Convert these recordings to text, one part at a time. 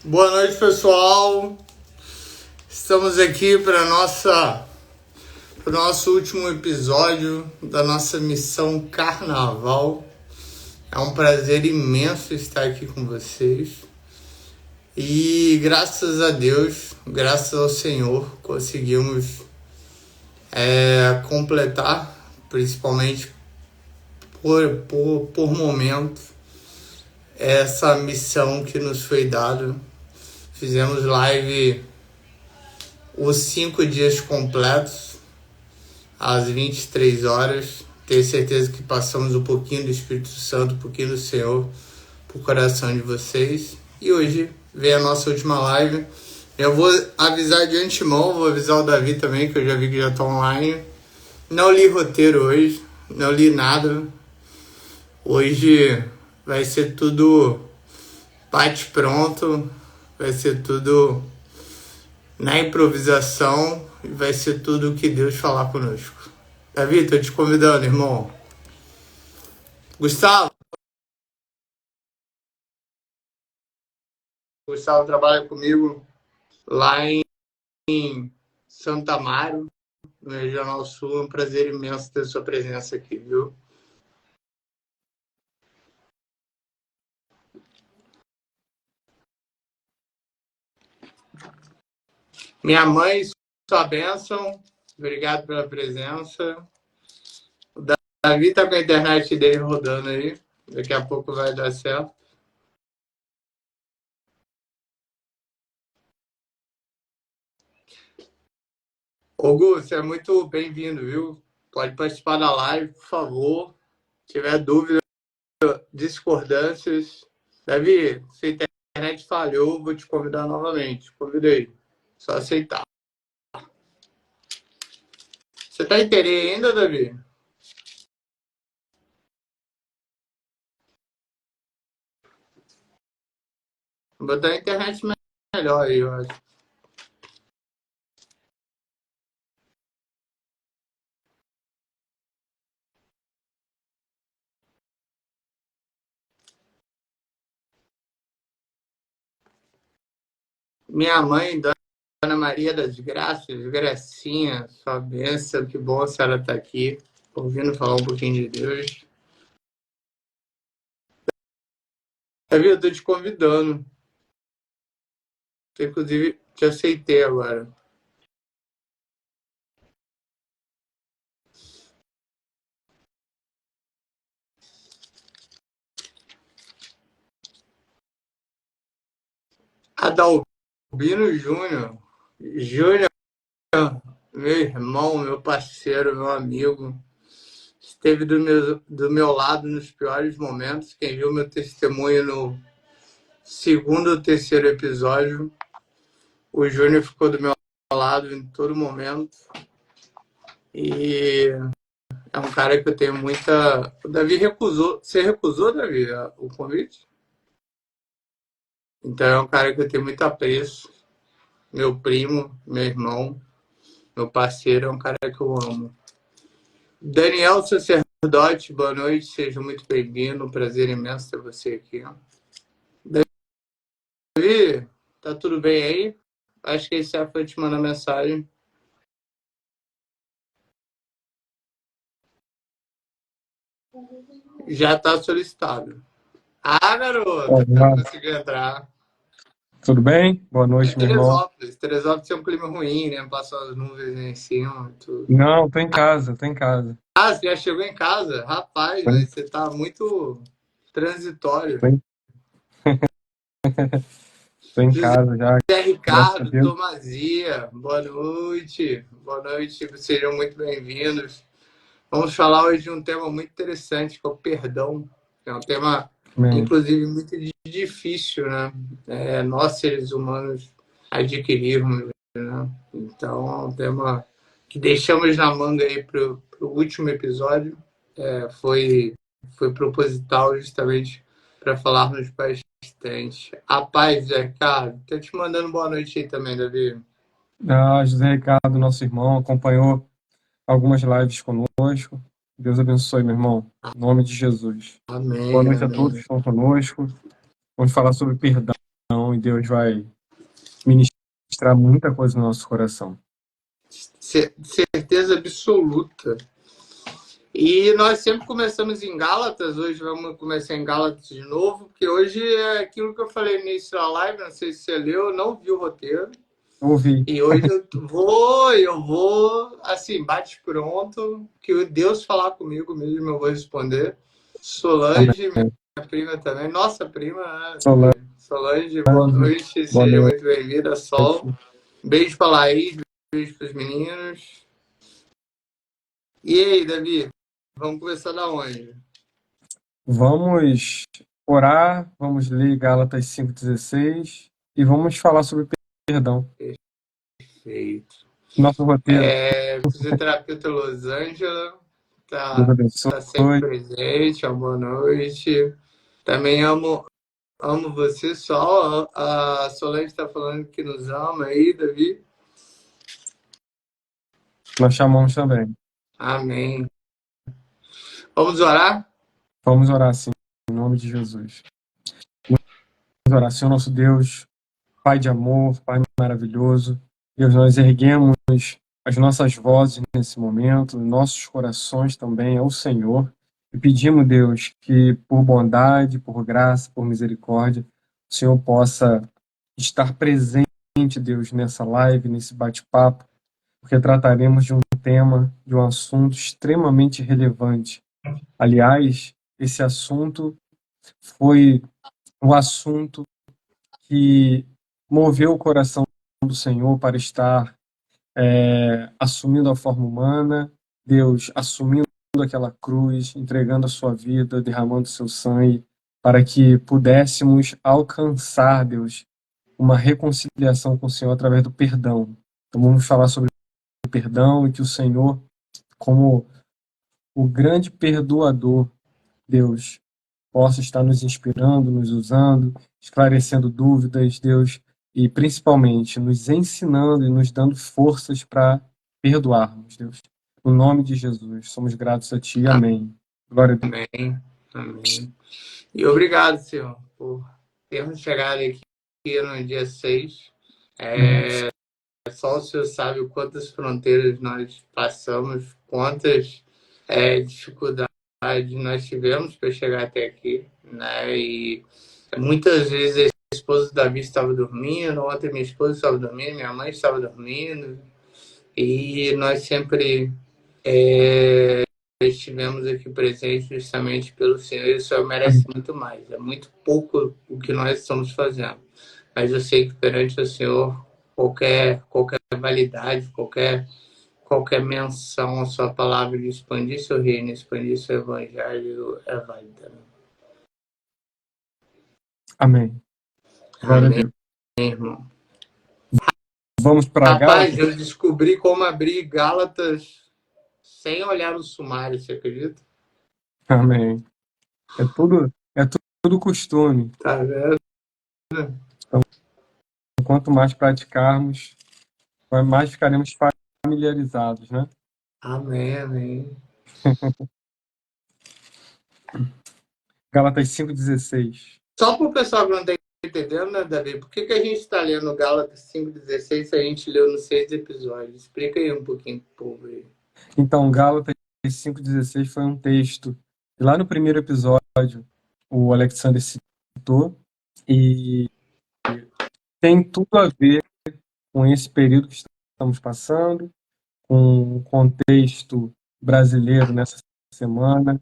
Boa noite, pessoal. Estamos aqui para o nosso último episódio da nossa missão Carnaval. É um prazer imenso estar aqui com vocês. E graças a Deus, graças ao Senhor, conseguimos completar, principalmente por momentos, essa missão que nos foi dada. Fizemos live os 5 dias completos, às 23 horas. Tenho certeza que passamos um pouquinho do Espírito Santo, um pouquinho do Senhor pro coração de vocês. E hoje vem a nossa última live. Eu vou avisar de antemão, vou avisar o Davi também, que eu já vi que já está online. Não li roteiro hoje, não li nada. Hoje vai ser tudo bate pronto, vai ser tudo na improvisação e vai ser tudo o que Deus falar conosco. Davi, tô te convidando, irmão. Gustavo trabalha comigo lá em Santa Amaro, no Regional Sul. É um prazer imenso ter sua presença aqui, viu? Minha mãe, sua bênção. Obrigado pela presença. O Davi tá com a internet dele rodando aí. Daqui a pouco vai dar certo. Ô, Gu, você é muito bem-vindo, viu? Pode participar da live, por favor. Se tiver dúvida, discordâncias. Davi, se a internet falhou, vou te convidar novamente. Convidei. Só aceitar. Você tá em Terê ainda, Davi? Vou botar a internet melhor aí, eu acho. Minha mãe, Dona Maria das Graças, Gracinha, sua bênção, que bom a senhora tá aqui, ouvindo falar um pouquinho de Deus. Davi, eu tô te convidando. Inclusive, te aceitei agora. Adalbino Júnior. Júnior, meu irmão, meu parceiro, meu amigo. Esteve do meu lado nos piores momentos. Quem viu meu testemunho no segundo ou terceiro episódio, o Júnior ficou do meu lado em todo momento. E é um cara que eu tenho muita... O Davi recusou. Você recusou, Davi, o convite? Então é um cara que eu tenho muito apreço. Meu primo, meu irmão, meu parceiro, é um cara que eu amo. Daniel Sacerdote, boa noite, seja muito bem-vindo. Um prazer imenso ter você aqui. Davi, tá tudo bem aí? Acho que esse foi te mandar mensagem. Já tá solicitado. Ah, garoto, não conseguiu entrar. Tudo bem? Boa noite, meu irmão. Teresópolis tem um clima ruim, né? Passam as nuvens em cima e tudo. Não, tô em casa, tô em casa. Ah, você já chegou em casa? Rapaz, Tô em, você tá muito transitório. tô em- tô em José casa já, graças a Ricardo, Deus. Tomazia, boa noite. Boa noite, sejam muito bem-vindos. Vamos falar hoje de um tema muito interessante, que é o perdão. É um tema, Amém. inclusive, muito difícil, né? Nós, seres humanos, adquirirmos, né? Então, é um tema que deixamos na manga aí para o último episódio. Foi proposital justamente para falarmos bastante. A paz, Zé Ricardo. Estou te mandando boa noite aí também, Davi. José Ricardo, nosso irmão, acompanhou algumas lives conosco. Deus abençoe, meu irmão. Em nome de Jesus. Amém, Boa noite a amém. todos que estão conosco. Vamos falar sobre perdão e Deus vai ministrar muita coisa no nosso coração. Certeza absoluta. E nós sempre começamos em Gálatas, hoje vamos começar em Gálatas de novo, porque hoje é aquilo que eu falei no início da live, não sei se você leu, eu não vi o roteiro. Ouvi. E hoje eu vou, assim, bate pronto, que Deus falar comigo mesmo, eu vou responder. Solange, minha prima também, nossa prima, né? Solange, boa noite, seja muito bem-vinda, Sol. Beijo pra Laís, beijo pros meninos. E aí, Davi, vamos começar da onde? Vamos orar, vamos ler Gálatas 5,16 e vamos falar sobre perdão. Perfeito. Nosso roteiro. Fisioterapeuta Los Angeles, Deus tá abençoe. sempre presente, uma boa noite. Também amo você, Sol. A Solange está falando que nos ama aí, Davi. Nós chamamos também. Amém. Vamos orar? Vamos orar sim, em nome de Jesus. Vamos orar, Senhor nosso Deus, Pai de amor, Pai maravilhoso. Deus, nós erguemos as nossas vozes nesse momento, nossos corações também ao Senhor. E pedimos, Deus, que por bondade, por graça, por misericórdia, o Senhor possa estar presente, Deus, nessa live, nesse bate-papo, porque trataremos de um tema, de um assunto extremamente relevante. Aliás, esse assunto foi um assunto que moveu o coração do Senhor para estar assumindo a forma humana, Deus assumindo aquela cruz, entregando a sua vida, derramando seu sangue, para que pudéssemos alcançar, Deus, uma reconciliação com o Senhor através do perdão. Então vamos falar sobre o perdão e que o Senhor, como o grande perdoador, Deus, possa estar nos inspirando, nos usando, esclarecendo dúvidas, Deus, e principalmente nos ensinando e nos dando forças para perdoarmos, Deus. No nome de Jesus, somos gratos a Ti. Amém. Glória a Deus. Amém. Amém. E obrigado, Senhor, por termos chegado aqui no dia 6. Só o Senhor sabe quantas fronteiras nós passamos, quantas dificuldades nós tivemos para chegar até aqui, né? E muitas vezes a esposa do Davi estava dormindo, ontem minha esposa estava dormindo, minha mãe estava dormindo, e nós sempre estivemos aqui presentes justamente pelo Senhor, e o Senhor merece muito mais. É muito pouco o que nós estamos fazendo, mas eu sei que perante o Senhor qualquer validade, qualquer menção à sua palavra de expandir seu reino, expandir seu evangelho é válida. Amém. Glória Amém, a Deus. irmão. Vamos para Rapaz, Gálatas? eu descobri como abrir Gálatas sem olhar no sumário, você acredita? Amém. É tudo costume. Tá vendo? Então, quanto mais praticarmos, mais ficaremos familiarizados, né? Amém, amém. Gálatas 5,16. Só para o pessoal que não está entendendo, né, Davi? Por que a gente está lendo Gálatas 5,16 se a gente leu nos 6 episódios? Explica aí um pouquinho pro povo aí. Então, Gálatas 5,16 foi um texto que lá no primeiro episódio o Alexander citou e tem tudo a ver com esse período que estamos passando, com o contexto brasileiro nessa semana,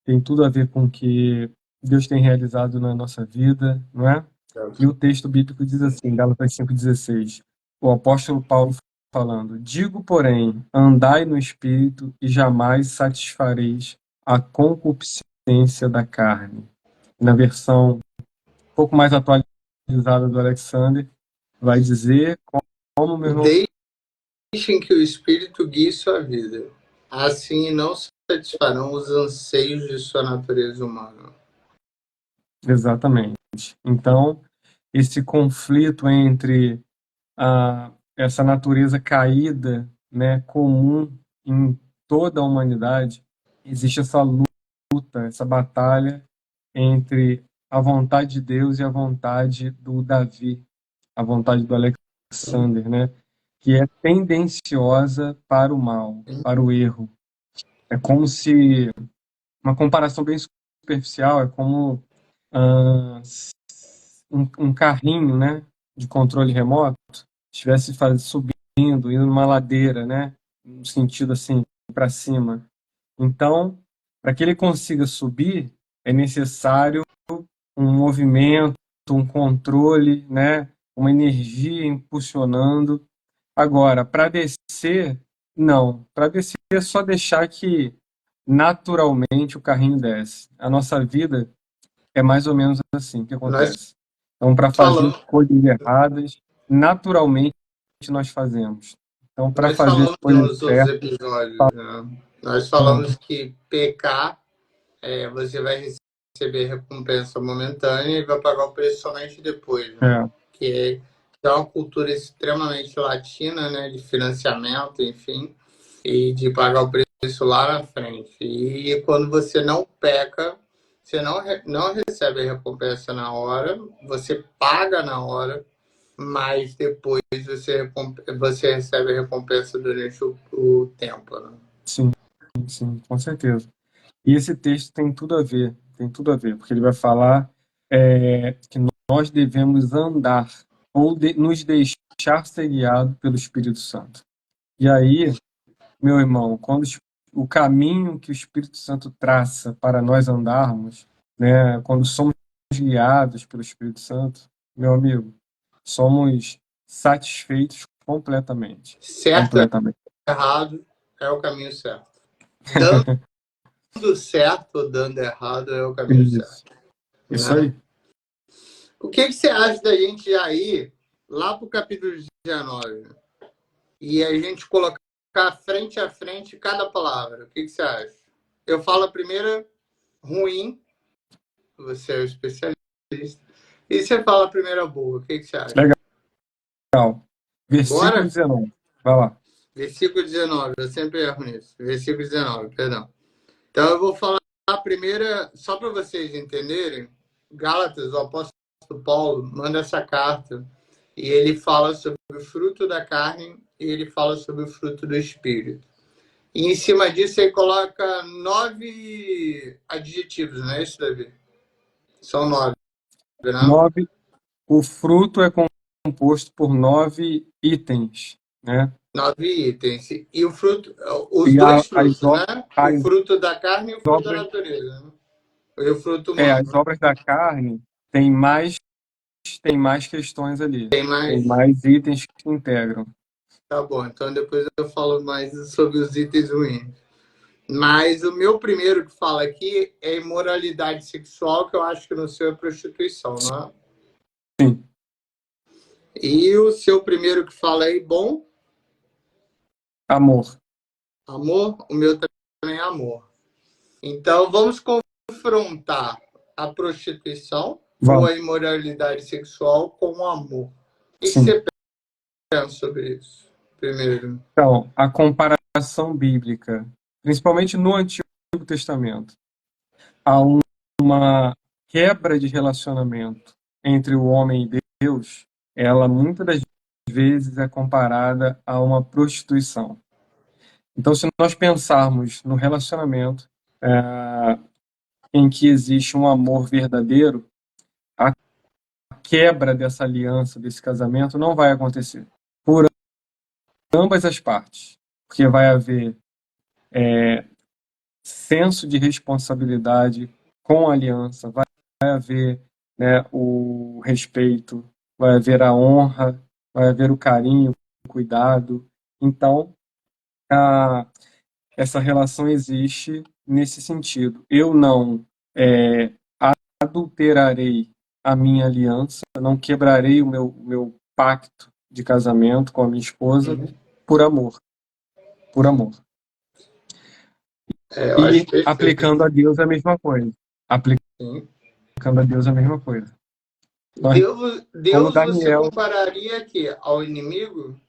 tem tudo a ver com o que Deus tem realizado na nossa vida, não é? E o texto bíblico diz assim, Gálatas 5,16, o apóstolo Paulo falando, digo, porém, andai no Espírito e jamais satisfareis a concupiscência da carne. Na versão um pouco mais atualizada do Alexander, vai dizer como, meu irmão... Deixem que o Espírito guie sua vida. Assim não satisfarão os anseios de sua natureza humana. Exatamente. Então, esse conflito entre essa natureza caída, né, comum em toda a humanidade, existe essa luta, essa batalha entre a vontade de Deus e a vontade do Davi, a vontade do Alexander, né? Que é tendenciosa para o mal, para o erro. É como se, uma comparação bem superficial, é como ah, um carrinho, né, de controle remoto, estivesse subindo, indo numa ladeira, né, no sentido assim, para cima. Então, para que ele consiga subir, é necessário um movimento, um controle, né, uma energia impulsionando. Agora, para descer, não. Para descer é só deixar que naturalmente o carrinho desce. A nossa vida é mais ou menos assim que Nós acontece. Então, para fazer falamos, coisas erradas, naturalmente nós fazemos. Então, para nós fazer as falamos coisas nos outros certas, episódios, né? Nós falamos que pecar, você vai receber recompensa momentânea e vai pagar o preço somente depois, né? é, Que é uma cultura extremamente latina, né? De financiamento, enfim, e de pagar o preço lá na frente. E quando você não peca, você não recebe a recompensa na hora, você paga na hora, mas depois você recebe a recompensa durante o tempo, né? sim, sim, com certeza. E esse texto tem tudo a ver, porque ele vai falar que nós devemos andar ou nos deixar ser guiado pelo Espírito Santo. E aí, meu irmão, quando o caminho que o Espírito Santo traça para nós andarmos, né, quando somos guiados pelo Espírito Santo, meu amigo, somos satisfeitos completamente, Certo ou completamente. errado é o caminho certo. Dando certo ou dando errado é o caminho Isso, certo, isso né? aí. O que você acha da gente já ir lá para o capítulo 19 e a gente colocar frente a frente cada palavra? O que você acha? Eu falo a primeira ruim, você é o especialista, e você fala a primeira boa. O que você acha? Legal. Versículo Bora? 19. Vai lá. Versículo 19, eu sempre erro nisso. Versículo 19, perdão. Então eu vou falar a primeira, só para vocês entenderem. Gálatas, o apóstolo Paulo manda essa carta e ele fala sobre o fruto da carne e ele fala sobre o fruto do espírito. E em cima disso ele coloca 9 adjetivos, não é isso, Davi? São 9, não? 9. O fruto é composto por 9 itens, né? 9 itens. E o fruto, os E dois frutos, as, né? O as fruto da carne e o fruto da obras, natureza, né? E o fruto as humano. obras da carne tem mais questões ali. Tem Tem mais? mais itens que integram. Tá bom, então depois eu falo mais sobre os itens ruins. Mas o meu primeiro que fala aqui é imoralidade sexual, que eu acho que no seu é prostituição, não é? Sim. E o seu primeiro que fala aí, bom, Amor. amor, o meu também é amor. Então vamos confrontar a prostituição ou Vamos. a imoralidade sexual com o amor. O que Sim. você pensa sobre isso? Primeiro. Então, a comparação bíblica, principalmente no Antigo Testamento, há uma quebra de relacionamento entre o homem e Deus, ela muitas das vezes é comparada a uma prostituição. Então, se nós pensarmos no relacionamento em que existe um amor verdadeiro, a quebra dessa aliança, desse casamento, não vai acontecer por ambas as partes, porque vai haver senso de responsabilidade com a aliança, vai haver, né, o respeito, vai haver a honra, vai haver o carinho, o cuidado. Então, essa relação existe nesse sentido. Eu não é, adulterarei a minha aliança, não quebrarei o meu pacto de casamento com a minha esposa por amor, por amor. Eu acho E perfeito. aplicando a Deus a mesma coisa. Sim. Aplicando a Deus a mesma coisa. Nós, como Deus você Daniel, compararia aqui ao inimigo?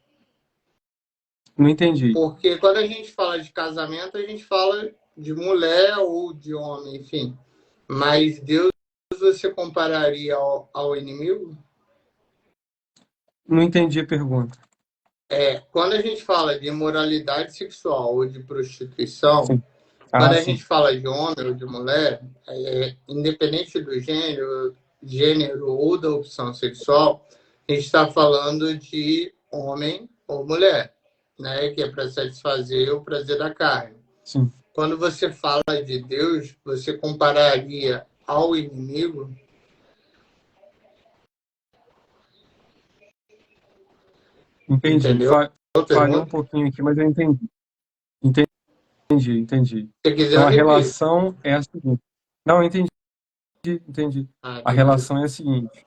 não entendi. Porque quando a gente fala de casamento, a gente fala de mulher ou de homem, enfim. Mas Deus você compararia ao inimigo? Não entendi a pergunta. Quando a gente fala de imoralidade sexual ou de prostituição, Sim. quando a Sim. gente fala de homem ou de mulher, independente do gênero ou da opção sexual, a gente está falando de homem ou mulher, né? Que é para satisfazer o prazer da carne. Sim. Quando você fala de Deus, você compararia ao inimigo? Entendi. Entendeu? Falhou um pouquinho aqui, mas eu entendi. Entendi. Se quiser, Então eu a repito. relação é a seguinte. Não, entendi. A Entendi. relação é a seguinte.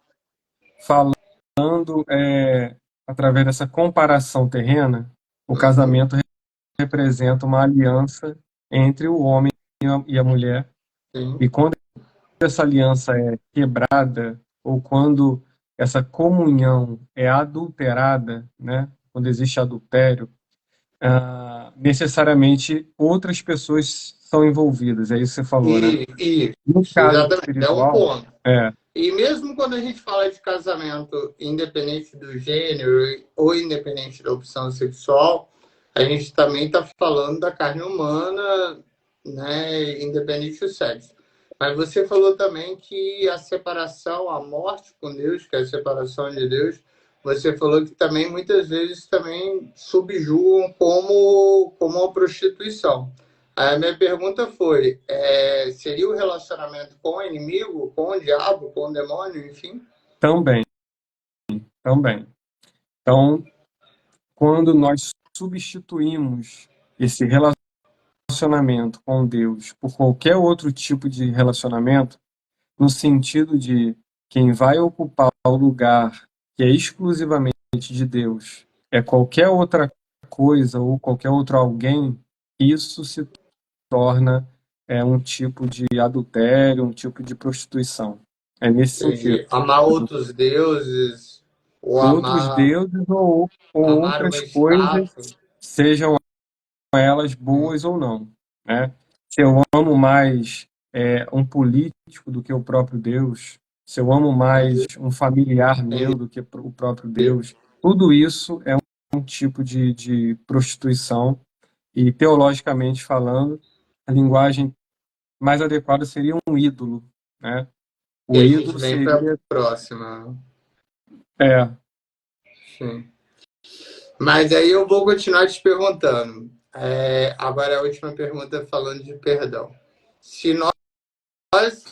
Falando através dessa comparação terrena, o casamento representa uma aliança entre o homem e a mulher. Sim. E quando essa aliança é quebrada ou quando essa comunhão é adulterada, né? Quando existe adultério, necessariamente outras pessoas são envolvidas. É isso que você falou, né? Isso, No caso exatamente. É um espiritual, ponto. E mesmo quando a gente fala de casamento, independente do gênero ou independente da opção sexual, a gente também está falando da carne humana, né, independente do sexo. Mas você falou também que a separação, a morte com Deus, que é a separação de Deus, você falou que também muitas vezes também subjugam como a prostituição. A minha pergunta foi, seria o relacionamento com o inimigo, com o diabo, com o demônio, enfim? também. Então, quando nós substituímos esse relacionamento com Deus por qualquer outro tipo de relacionamento, no sentido de quem vai ocupar o lugar que é exclusivamente de Deus, é qualquer outra coisa ou qualquer outro alguém, isso se torna um tipo de adultério, um tipo de prostituição. É nesse sentido. Entendi. Amar outros deuses, ou Outros deuses ou amar uma outras coisas, estátua. sejam elas boas ou não, né? Se eu amo mais um político do que o próprio Deus, se eu amo mais um familiar meu do que o próprio Deus, tudo isso é um tipo de prostituição e, teologicamente falando, a linguagem mais adequada seria um ídolo, né? E O a gente ídolo vem para a seria... próxima. É, Sim. Mas aí eu vou continuar te perguntando. Agora a última pergunta falando de perdão. Se nós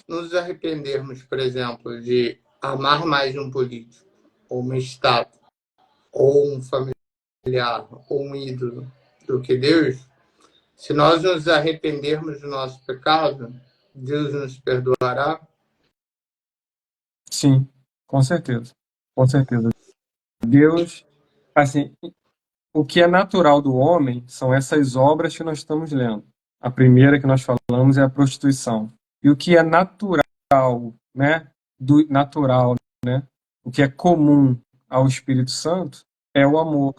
nos arrependermos, por exemplo, de amar mais um político, ou uma estátua, ou um familiar, ou um ídolo do que Deus, se nós nos arrependermos do nosso pecado, Deus nos perdoará? sim, com certeza. Com certeza. Deus, assim, o que é natural do homem são essas obras que nós estamos lendo. A primeira que nós falamos é a prostituição. E o que é natural, né? Natural, né? O que é comum ao Espírito Santo é o amor,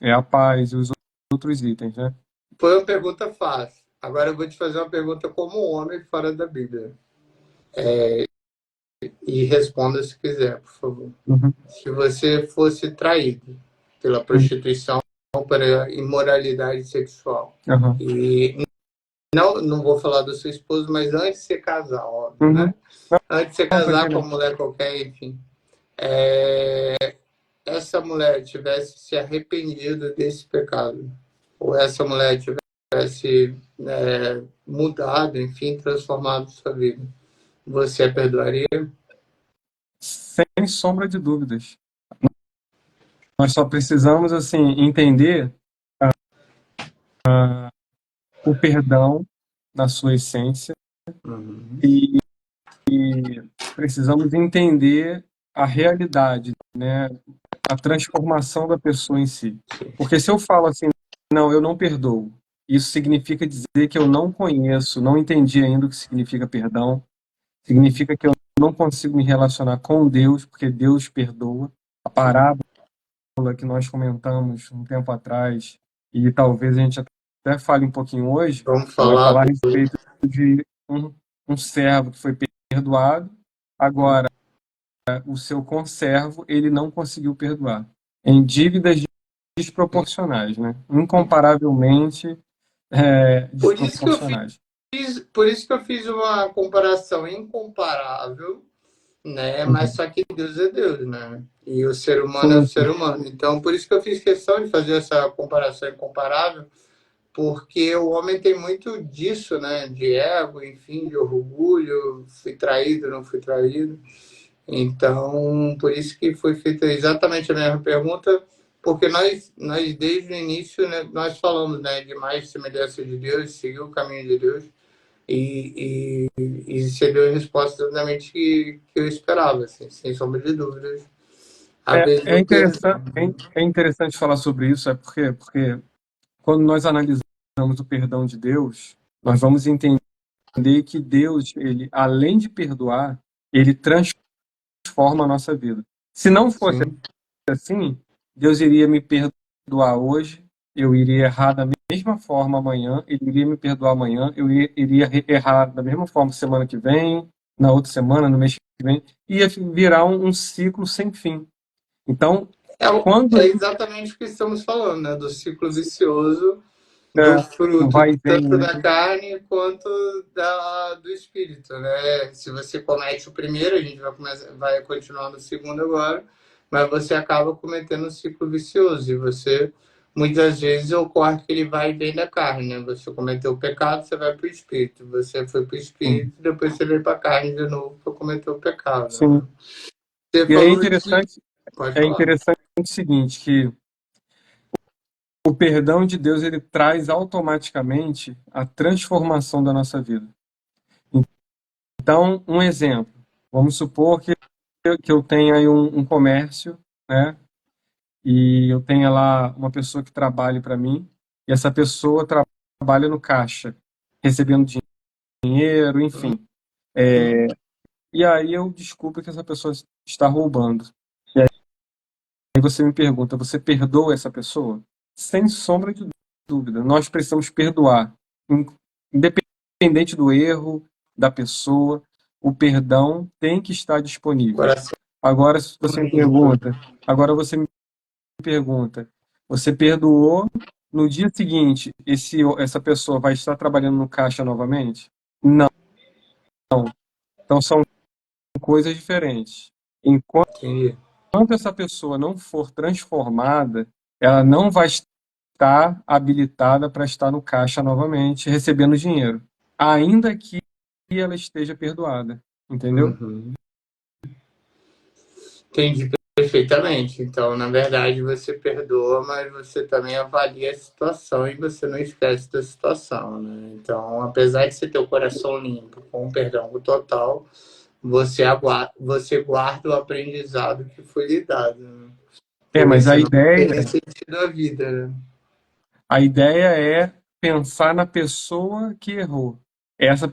é a paz e os outros itens, né? Foi uma pergunta fácil. Agora eu vou te fazer uma pergunta como homem fora da Bíblia. E responda se quiser, por favor. Uhum. Se você fosse traído pela prostituição ou pela imoralidade sexual, Uhum. e não vou falar do seu esposo, mas antes de você casar, óbvio, Uhum. né? Antes de você Não, tô casar com entendendo. uma mulher qualquer, enfim. Essa mulher tivesse se arrependido desse pecado, ou essa mulher tivesse mudado, enfim, transformado sua vida, você a perdoaria? Sem sombra de dúvidas. Nós só precisamos, assim, entender o perdão na sua essência e precisamos entender a realidade, né? A transformação da pessoa em si. Porque se eu falo assim, não, eu não perdoo, isso significa dizer que eu não conheço, não entendi ainda o que significa perdão, significa que eu não consigo me relacionar com Deus, porque Deus perdoa. A parábola que nós comentamos um tempo atrás, e talvez a gente fale um pouquinho hoje, Vamos vai falar falar a do... respeito de um servo que foi perdoado, agora o seu conservo ele não conseguiu perdoar. Em dívidas desproporcionais, né? Incomparavelmente Por isso que eu desproporcionais. por isso que eu fiz uma comparação incomparável, né? Mas Uhum. só que Deus é Deus, né? E o ser humano é o Sim, ser humano. Então, por isso que eu fiz questão de fazer essa comparação incomparável, porque o homem tem muito disso, né? De ego, enfim, de orgulho, fui traído, não fui traído. Então, por isso que foi feita exatamente a mesma pergunta, porque nós desde o início, né, nós falamos, né, de mais semelhança de Deus, seguir o caminho de Deus, e você deu a resposta exatamente que eu esperava, assim, sem sombra de dúvidas. A é, vez é do perdão. interessante, é interessante falar sobre isso, porque quando nós analisamos o perdão de Deus, nós vamos entender que Deus, ele, além de perdoar, ele transforma a nossa vida. Se não fosse Sim. assim, Deus iria me perdoar hoje, eu iria errar da mesma forma amanhã, ele iria me perdoar amanhã, eu iria errar da mesma forma semana que vem, na outra semana, no mês que vem, ia virar um ciclo sem fim. Então, É, quando é exatamente o que estamos falando, né, do ciclo vicioso do o fruto vai e vem, tanto né? da carne quanto do espírito, né? Se você comete o primeiro, a gente vai continuar no segundo agora, mas você acaba cometendo um ciclo vicioso e você muitas vezes ocorre que ele vai e vem da carne, né? Você cometeu o pecado, você vai para o espírito, você foi para o Sim, espírito, depois você veio para a carne de novo para cometer o pecado, né? sim. Você E aí falou de, pode é falar. interessante o seguinte, que o perdão de Deus ele traz automaticamente a transformação da nossa vida. Então, um exemplo. Vamos supor que eu tenha aí um comércio, né? E eu tenha lá uma pessoa que trabalhe para mim, e essa pessoa trabalha no caixa, recebendo dinheiro, enfim. E aí eu descubro que essa pessoa está roubando. E aí você me pergunta, você perdoa essa pessoa? Sem sombra de dúvida. Nós precisamos perdoar. Independente do erro da pessoa, o perdão tem que estar disponível. Coração. Agora, se você me pergunta, agora você me pergunta, você perdoou, no dia seguinte, essa pessoa vai estar trabalhando no caixa novamente? Não. Então são coisas diferentes. Enquanto Entendi. essa pessoa não for transformada, ela não vai estar habilitada para estar no caixa novamente, recebendo dinheiro, ainda que ela esteja perdoada, entendeu? Uhum. Entendi perfeitamente. Então, na verdade, você perdoa, mas você também avalia a situação e você não esquece da situação, né? Então, apesar de você ter o coração limpo, com o perdão total, você guarda o aprendizado que foi lhe dado, né? Porque Mas senão não teria sentido a vida, né? a ideia é pensar na pessoa que errou. Essa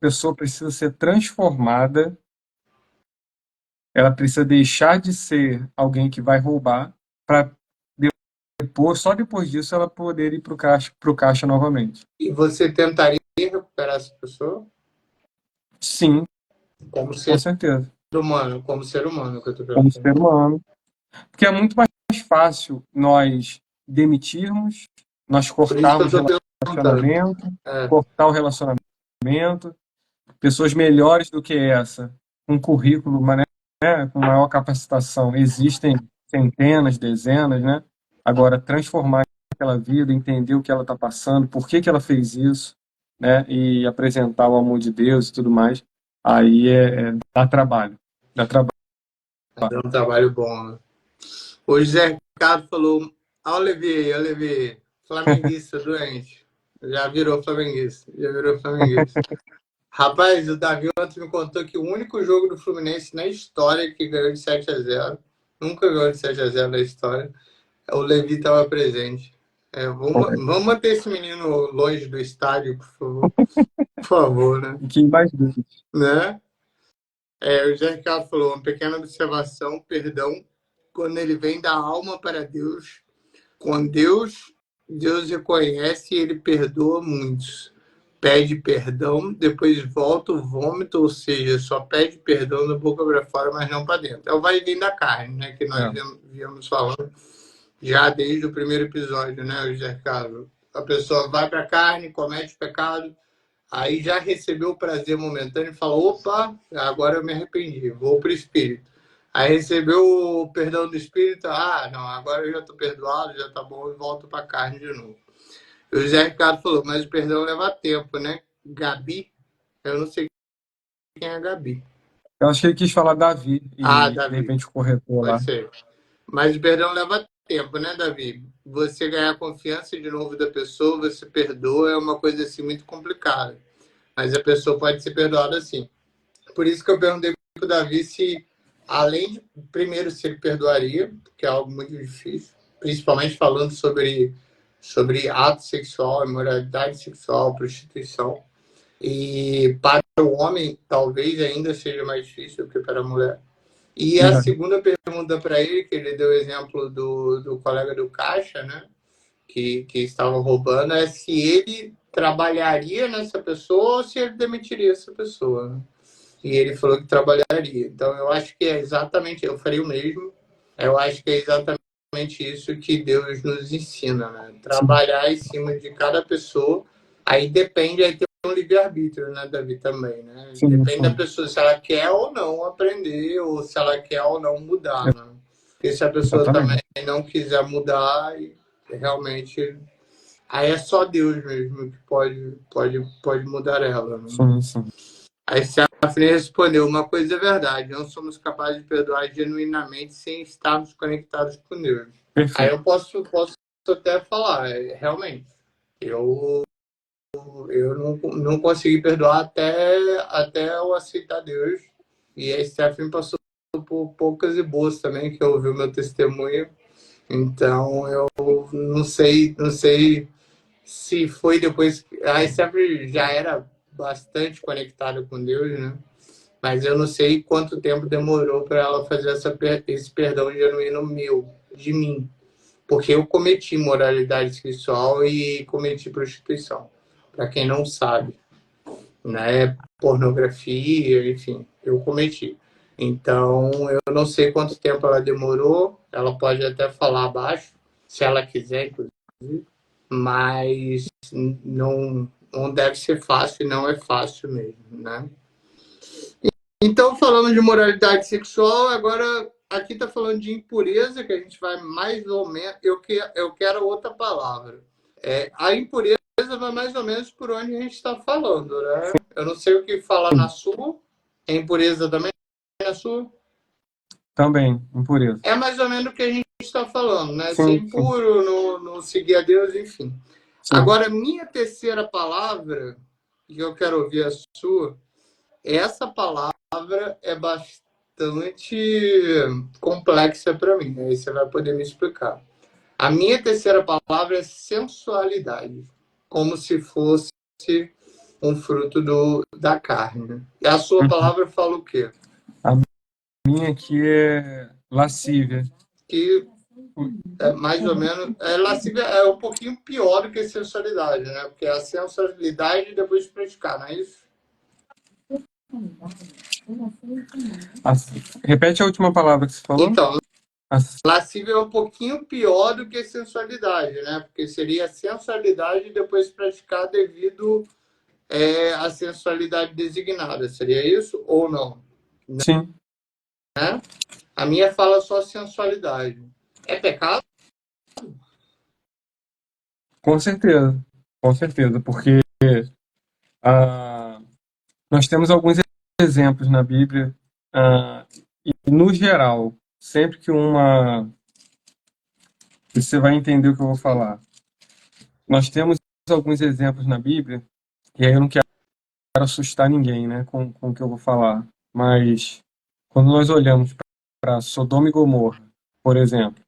pessoa precisa ser transformada, ela precisa deixar de ser alguém que vai roubar, para depois, só depois disso, ela poder ir para o caixa novamente. E você tentaria recuperar essa pessoa Sim, como com ser certeza. ser humano que eu estou Como perguntando. ser humano. Porque é muito mais fácil nós demitirmos, nós Por isso que eu cortarmos estou perguntando. relacionamento, É, cortar o relacionamento, pessoas melhores do que essa, com currículo, com maior capacitação, existem centenas, dezenas, né? Agora, transformar aquela vida, entender o que ela está passando, por que que ela fez isso, né? E apresentar o amor de Deus e tudo mais, aí dá trabalho, dá trabalho. é um trabalho bom, né? O José Ricardo falou: Olha, Levi, flamenguista doente. Já virou flamenguista. Já virou flamenguista. Rapaz, o Davi ontem me contou que o único jogo do Fluminense na história que ganhou de 7-0, nunca ganhou de 7-0 na história, o Levi estava presente. Vamos manter esse menino longe do estádio, por favor. Por favor, né? Que mais vezes. Né? O José Ricardo falou: uma pequena observação, perdão, quando ele vem da alma para Deus, com Deus, Deus reconhece e ele perdoa muitos. pede perdão, depois volta o vômito, ou seja, só pede perdão da boca para fora, mas não para dentro. É o vai e vem da carne, né? Que nós viemos falando já desde o primeiro episódio, né, José Carlos? A pessoa vai para a carne, comete pecado, aí já recebeu o prazer momentâneo e fala, opa, agora eu me arrependi, vou para o Espírito. Aí recebeu o perdão do Espírito, não, agora eu já estou perdoado, já está bom, e volto para a carne de novo. O José Ricardo falou, mas o perdão leva tempo, né? Gabi, eu não sei quem é a Gabi. Eu acho que ele quis falar Davi e, de Davi, repente, o corretor lá. pode ser. Mas o perdão leva tempo, né, Davi? Você ganhar a confiança de novo da pessoa, você perdoa, é uma coisa assim muito complicada. Mas a pessoa pode ser perdoada assim. Por isso que eu perguntei para o Davi se, além de, primeiro, se ele perdoaria, que é algo muito difícil, principalmente falando sobre ato sexual, imoralidade sexual, prostituição. E para o homem, talvez ainda seja mais difícil do que para a mulher. E a segunda pergunta para ele, que ele deu o exemplo do colega do caixa, né? Que estava roubando, é se ele trabalharia nessa pessoa ou se ele demitiria essa pessoa. Né? E ele falou que trabalharia. Então, eu acho que é exatamente, eu faria o mesmo. Eu acho que é exatamente isso que Deus nos ensina, né? Trabalhar em cima de cada pessoa. Aí depende, aí tem um livre-arbítrio, né, Davi, também, né? Sim, depende da pessoa, se ela quer ou não aprender, ou se ela quer ou não mudar, né? Porque se a pessoa exatamente. também não quiser mudar, realmente... Aí é só Deus mesmo que pode mudar ela, né? Sim, sim. Aí Safne respondeu, uma coisa é verdade, não somos capazes de perdoar genuinamente sem estarmos conectados com Deus. Perfeito. Aí eu posso até falar, realmente, eu não consegui perdoar até eu aceitar Deus. E a Stephanie passou por poucas e boas também, que ouviu meu testemunho. Então, eu não sei se foi depois... A Stephanie já era bastante conectada com Deus, né? Mas eu não sei quanto tempo demorou para ela fazer esse perdão genuíno meu, de mim. Porque eu cometi imoralidade sexual e cometi prostituição. Para quem não sabe, né? Pornografia, enfim, eu cometi. Então, eu não sei quanto tempo ela demorou. Ela pode até falar abaixo, se ela quiser, inclusive. Mas não deve ser fácil, não é fácil mesmo, né? Então, falando de moralidade sexual, agora aqui está falando de impureza, que a gente vai mais ou menos. Eu quero outra palavra. A impureza vai mais ou menos por onde a gente está falando, né? Eu não sei o que falar na sua. É impureza também na sua? Também, impureza. É mais ou menos o que a gente está falando, né? Sim, Ser impuro, não seguir a Deus, enfim. sim. Agora, minha terceira palavra, que eu quero ouvir a sua, essa palavra é bastante complexa para mim. Aí você vai poder me explicar. A minha terceira palavra é sensualidade, como se fosse um fruto da carne. E a sua palavra fala o quê? A minha aqui é lascívia. Que é mais ou menos... lascívia é um pouquinho pior do que sensualidade, né? Porque a sensualidade depois de praticar, não é isso? Repete a última palavra que você falou. Então, lascívia é um pouquinho pior do que sensualidade, né? Porque seria sensualidade depois de praticar devido à sensualidade designada. Seria isso ou não? Sim. Né? A minha fala só sensualidade. É pecado? Com certeza, porque nós temos alguns exemplos na Bíblia e, no geral, sempre que você vai entender o que eu vou falar. Nós temos alguns exemplos na Bíblia, e aí eu não quero assustar ninguém, né, com o que eu vou falar, mas quando nós olhamos para Sodoma e Gomorra, por exemplo,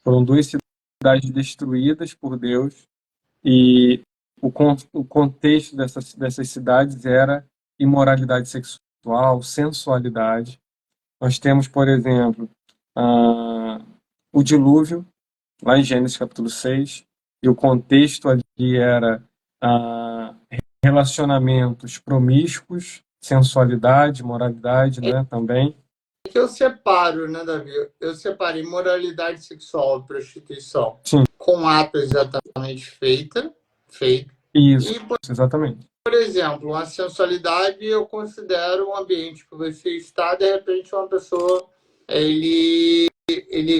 foram duas cidades destruídas por Deus e o contexto dessas cidades era imoralidade sexual, sensualidade. Nós temos, por exemplo, o dilúvio, lá em Gênesis capítulo 6, e o contexto ali era relacionamentos promíscuos, sensualidade, moralidade, né, também. Que eu separo, né, Davi? Eu separo imoralidade sexual e prostituição Sim, com ato exatamente feito. isso, E, exatamente. por exemplo, uma sensualidade eu considero um ambiente que você está, de repente uma pessoa, ele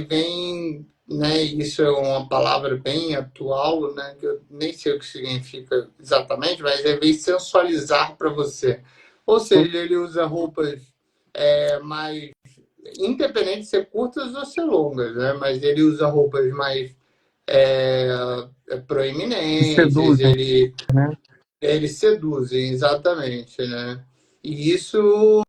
vem, né, isso é uma palavra bem atual, né, que eu nem sei o que significa exatamente, mas ele vem sensualizar para você. Ou Sim, seja, ele usa roupas mais, independente de ser curtas ou ser longas, né, mas ele usa roupas mais é, que proeminentes, seduzem, né? eles seduzem, exatamente, né? E isso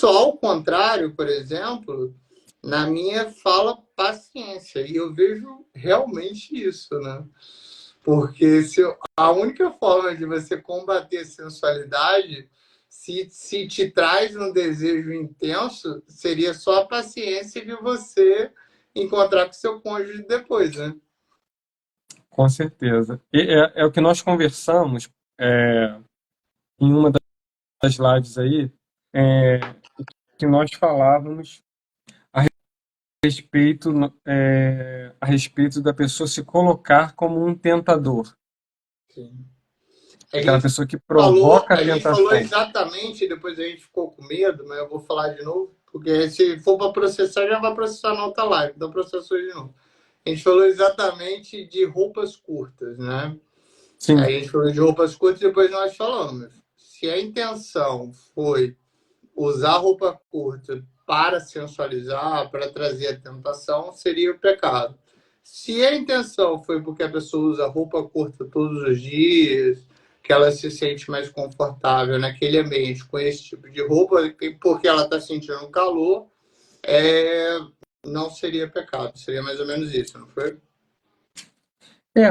ao contrário, por exemplo, na minha fala paciência, e eu vejo realmente isso, né? Porque a única forma de você combater a sensualidade, se te traz um desejo intenso, seria só a paciência de você encontrar com seu cônjuge depois, né? Com certeza. E é o que nós conversamos em uma das lives aí, é, que nós falávamos a respeito, a respeito da pessoa se colocar como um tentador, Sim. aquela pessoa que provoca a A gente falou tentação. exatamente, depois a gente ficou com medo, mas eu vou falar de novo, porque se for para processar, já vai processar na outra live, então processou de novo. A gente falou exatamente de roupas curtas, né? A Sim, gente falou de roupas curtas e depois nós falamos. Se a intenção foi usar roupa curta para sensualizar, para trazer a tentação, seria o pecado. Se a intenção foi porque a pessoa usa roupa curta todos os dias, que ela se sente mais confortável naquele ambiente com esse tipo de roupa, porque ela está sentindo calor, não seria pecado. Seria mais ou menos isso, não foi?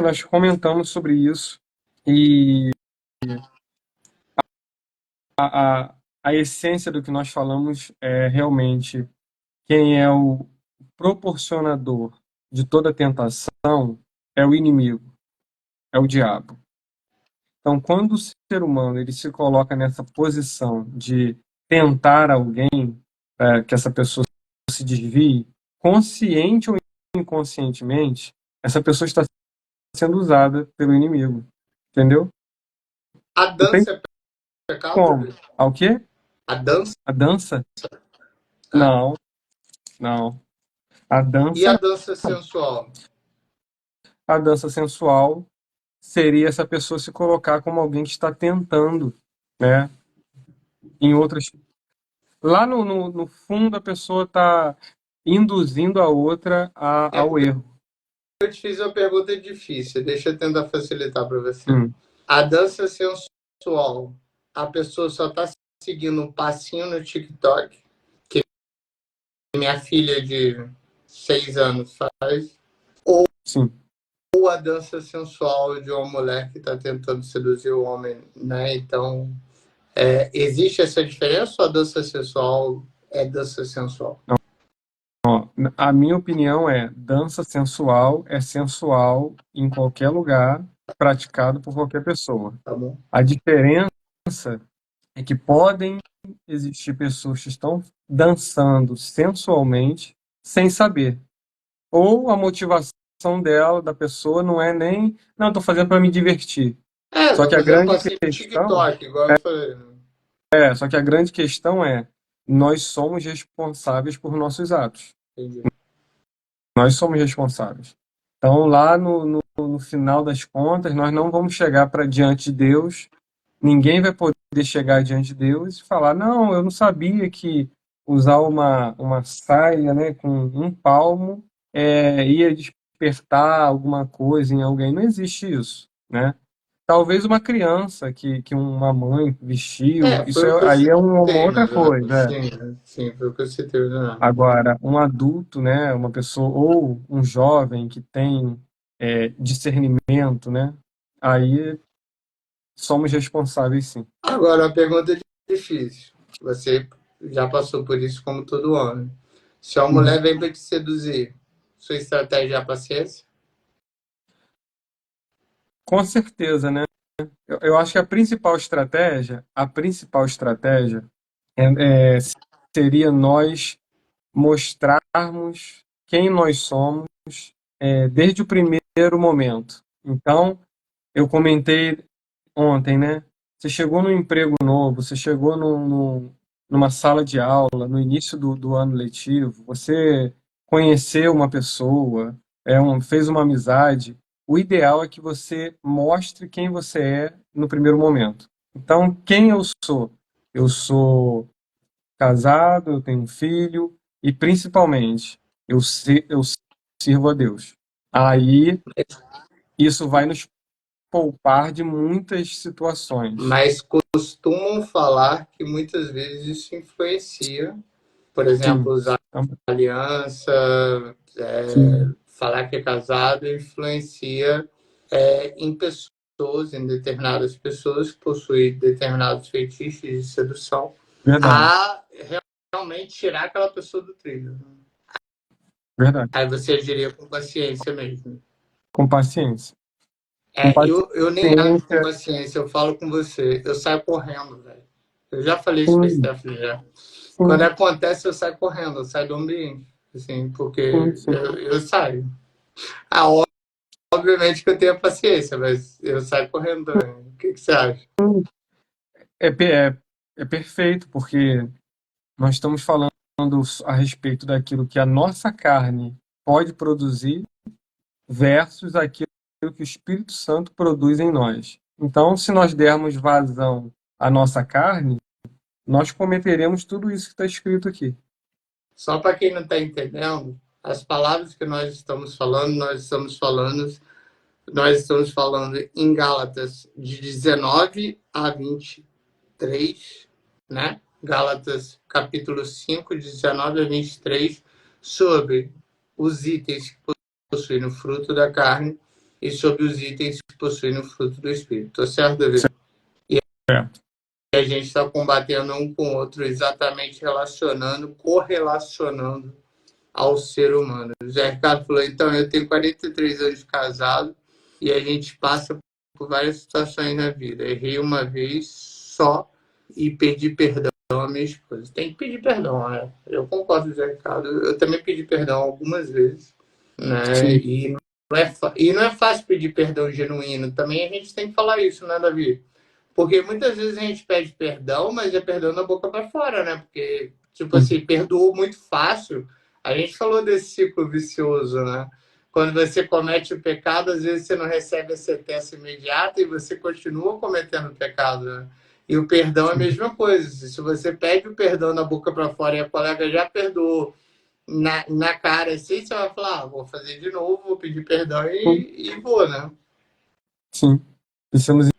nós comentamos sobre isso e a, a, a essência do que nós falamos é realmente quem é o proporcionador de toda tentação é o inimigo, é o diabo. Então, quando o ser humano ele se coloca nessa posição de tentar alguém, que essa pessoa se desvie, consciente ou inconscientemente, essa pessoa está sendo usada pelo inimigo, entendeu? A Não tem dança é pecado, como. Davi? Ao quê? A dança? A dança? É. Não, não. A E dança a não. dança sensual? A dança sensual seria essa pessoa se colocar como alguém que está tentando, né? Em outras. Lá no fundo, a pessoa está induzindo a outra É ao porque erro. eu te fiz uma pergunta difícil, deixa eu tentar facilitar para você. Hum, A dança sensual, a pessoa só está seguindo um passinho no TikTok, que minha filha de 6 anos faz, sim. ou a dança sensual de uma mulher que está tentando seduzir o homem, né? Então, existe essa diferença ou a dança sensual é dança sensual? Ó, a minha opinião é: dança sensual é sensual em qualquer lugar, praticado por qualquer pessoa. Tá bom? A diferença é que podem existir pessoas que estão dançando sensualmente sem saber. Ou a motivação dela, da pessoa, não é nem, não, estou fazendo para me divertir. Só Tá que a fazendo grande passinho no questão TikTok, igual eu falei. Né? só que a grande questão é, nós somos responsáveis por nossos atos. Entendi. Nós somos responsáveis. Então, lá no final das contas, nós não vamos chegar para diante de Deus, ninguém vai poder chegar diante de Deus e falar: não, eu não sabia que usar uma saia, né, com um palmo ia despertar alguma coisa em alguém. Não existe isso, né? Talvez uma criança que uma mãe vestiu, isso Foi o que eu aí é uma citei, outra mais ou coisa. menos. Sim, sim, foi o que eu citei, né? Agora, um adulto, né, uma pessoa ou um jovem que tem discernimento, né, aí somos responsáveis, sim. Agora, a pergunta é difícil. Você já passou por isso como todo homem. Se uma Uhum. mulher vem para te seduzir, sua estratégia é a paciência? Com certeza, né? Eu acho que a principal estratégia é, é, seria nós mostrarmos quem nós somos desde o primeiro momento. Então, eu comentei ontem, né? Você chegou num emprego novo, você chegou numa sala de aula, no início do ano letivo, você conheceu uma pessoa, fez uma amizade. O ideal é que você mostre quem você é no primeiro momento. Então, quem eu sou? Eu sou casado, eu tenho um filho e, principalmente, eu sirvo a Deus. Aí, isso vai nos poupar de muitas situações. Mas costumam falar que muitas vezes isso influencia, por exemplo, Sim, usar tam- aliança, sim, falar que é casado, influencia em pessoas, em determinadas pessoas que possuem determinados feitiços de sedução, verdade, a realmente tirar aquela pessoa do trilho. verdade. Aí você agiria com paciência mesmo. Com paciência. Com Eu nem ajo com paciência, paciência, eu falo com você, eu saio correndo, velho. Eu já falei isso com a sim, Stephanie já. Quando sim, acontece, eu saio correndo, eu saio do ambiente, assim, sim, porque sim, eu saio. Ah, obviamente que eu tenho paciência, mas eu saio correndo também. O que você acha? sim. É perfeito, porque nós estamos falando a respeito daquilo que a nossa carne pode produzir versus aquilo que o Espírito Santo produz em nós. Então, se nós dermos vazão à nossa carne, nós cometeremos tudo isso que está escrito aqui. Só para quem não está entendendo, as palavras que nós estamos falando em Gálatas de 19 a 23, né? Gálatas capítulo 5, 19 a 23, sobre os itens que possuem o fruto da carne e sobre os itens que possuem o fruto do Espírito. Tá certo, David? Certo. E a gente está combatendo um com o outro, exatamente correlacionando ao ser humano. O Zé Ricardo falou, então, eu tenho 43 anos de casado e a gente passa por várias situações na vida. Errei uma vez só e pedi perdão à minha esposa. Tem que pedir perdão, né? Eu concordo com o Zé Ricardo. Eu também pedi perdão algumas vezes, né? Sim, E não é fácil pedir perdão genuíno. Também a gente tem que falar isso, né, Davi? Porque muitas vezes a gente pede perdão, mas é perdão da boca para fora, né? Porque, tipo sim, assim, perdoou muito fácil. A gente falou desse ciclo vicioso, né? Quando você comete o pecado, às vezes você não recebe a sentença imediata e você continua cometendo o pecado, né? E o perdão é a sim. mesma coisa. Se você pede o perdão da boca para fora e a colega já perdoou na cara assim, você vai falar, vou fazer de novo, vou pedir perdão e vou, né? Sim. Precisamos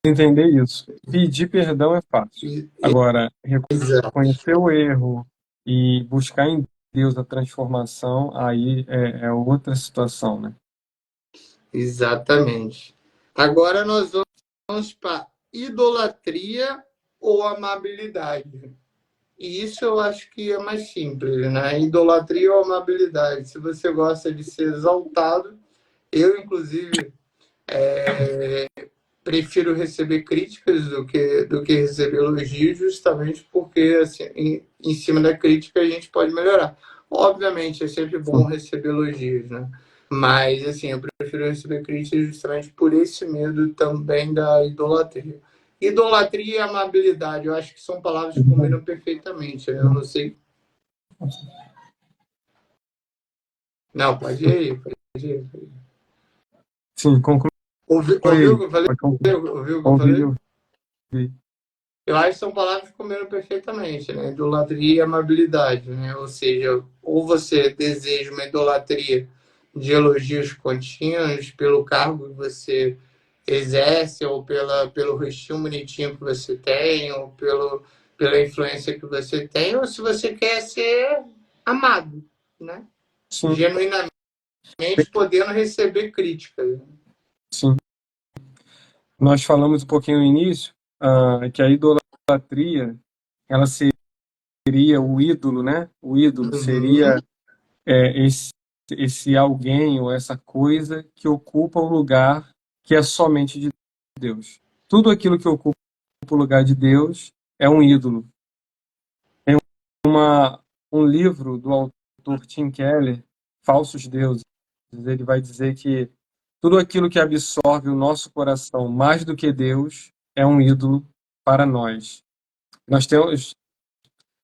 entender isso. Pedir perdão é fácil. Agora, Exato. reconhecer o erro e buscar em Deus a transformação, aí é outra situação, né? Exatamente. Agora nós vamos para idolatria ou amabilidade. E isso eu acho que é mais simples, né? Idolatria ou amabilidade. Se você gosta de ser exaltado, eu, inclusive, prefiro receber críticas do que receber elogios, justamente porque, assim, em cima da crítica, a gente pode melhorar. Obviamente, é sempre bom Sim. receber elogios, né? Mas, assim, eu prefiro receber críticas justamente por esse medo também da idolatria. Idolatria e amabilidade, eu acho que são palavras que combinam perfeitamente, né? Eu não sei. Não, pode ir, pode ir. Sim, conclui Ouviu o aí. que eu falei? Pode concluir. Ouviu o que eu Ouvi, falei? ouvi. Eu acho que são palavras que combinam perfeitamente, né? Idolatria e amabilidade, né? Ou seja, ou você deseja uma idolatria de elogios contínuos pelo cargo que você exerce, ou pelo rostinho bonitinho que você tem, ou pela influência que você tem, ou se você quer ser amado, né? Sim, Genuinamente podendo receber críticas. sim. Nós falamos um pouquinho no início, que a idolatria, ela seria o ídolo, né? O ídolo Uhum. seria esse alguém ou essa coisa que ocupa o lugar que é somente de Deus. Deus. Tudo aquilo que ocupa o lugar de Deus é um ídolo. Tem um livro do autor Tim Keller, Falsos Deuses. Ele vai dizer que tudo aquilo que absorve o nosso coração mais do que Deus é um ídolo para nós.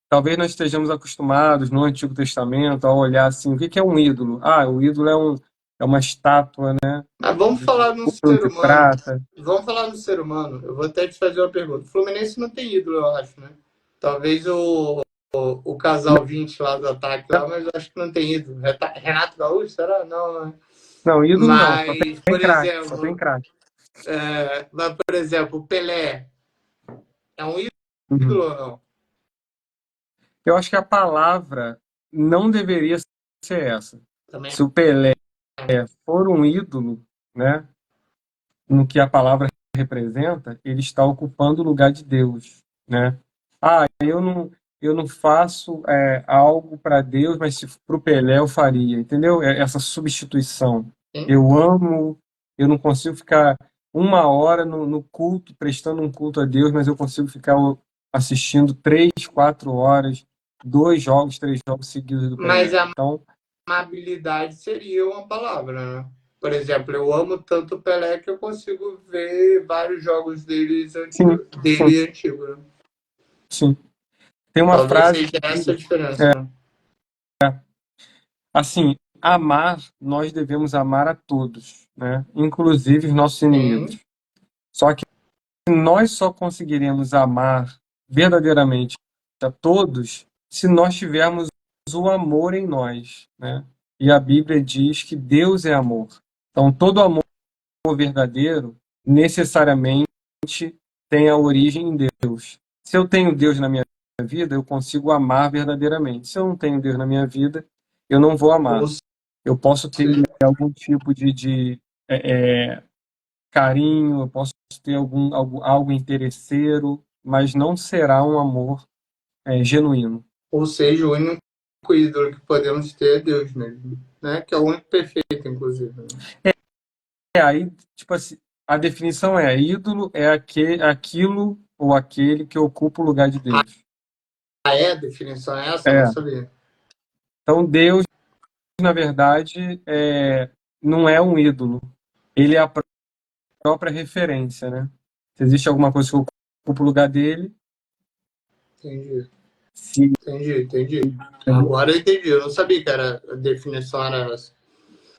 Talvez nós estejamos acostumados no Antigo Testamento a olhar assim, o que é um ídolo? Ah, o ídolo é uma estátua, né, Mas vamos de falar no ouro, ser de humano. prata. Vamos falar no ser humano. Eu vou até te fazer uma pergunta. O Fluminense não tem ídolo, eu acho, né? Talvez o casal 20 lá do ataque lá, mas eu acho que não tem ídolo. Renato Gaúcho, será? Não, né? Não, ídolo não, só Mas, tem por craque, só tem exemplo, craque. o Pelé é um Uhum. ídolo ou não? Eu acho que a palavra não deveria ser essa. Também Se o Pelé for um ídolo, né, no que a palavra representa, ele está ocupando o lugar de Deus, né? Ah, eu não faço algo para Deus, mas se para o Pelé eu faria, entendeu? Essa substituição. tem. Eu amo, eu não consigo ficar uma hora no culto, prestando um culto a Deus, mas eu consigo ficar assistindo 3, 4 horas, 2 jogos, 3 jogos seguidos do Mas Pelé. a Então, amabilidade seria uma palavra, né? Por exemplo, eu amo tanto o Pelé que eu consigo ver vários jogos sim, sim, dele antigo, né? sim. Tem uma Talvez frase seja que essa a diz, diferença, né? assim, amar, nós devemos amar a todos, né? Inclusive os nossos inimigos. Sim, Só que nós só conseguiremos amar verdadeiramente a todos se nós tivermos o amor em nós, né? E a Bíblia diz que Deus é amor. Então, todo amor verdadeiro necessariamente tem a origem em Deus. Se eu tenho Deus na minha vida, eu consigo amar verdadeiramente. Se eu não tenho Deus na minha vida, eu não vou ou amar. Eu posso ter seja, algum tipo de carinho, eu posso ter algo interesseiro, mas não será um amor genuíno. ou seja, o único ídolo que podemos ter é Deus mesmo, né? Que é o único perfeito, inclusive, né? Aí, tipo assim, a definição ídolo é aquilo ou aquele que ocupa o lugar de Deus. Ah, é? A definição é essa? Eu não É. sabia. Então, Deus, na verdade, não é um ídolo. Ele é a própria referência, né? Se existe alguma coisa que ocupa o lugar dele, Entendi, se entendi. Agora eu entendi. Eu não sabia que a definição era essa.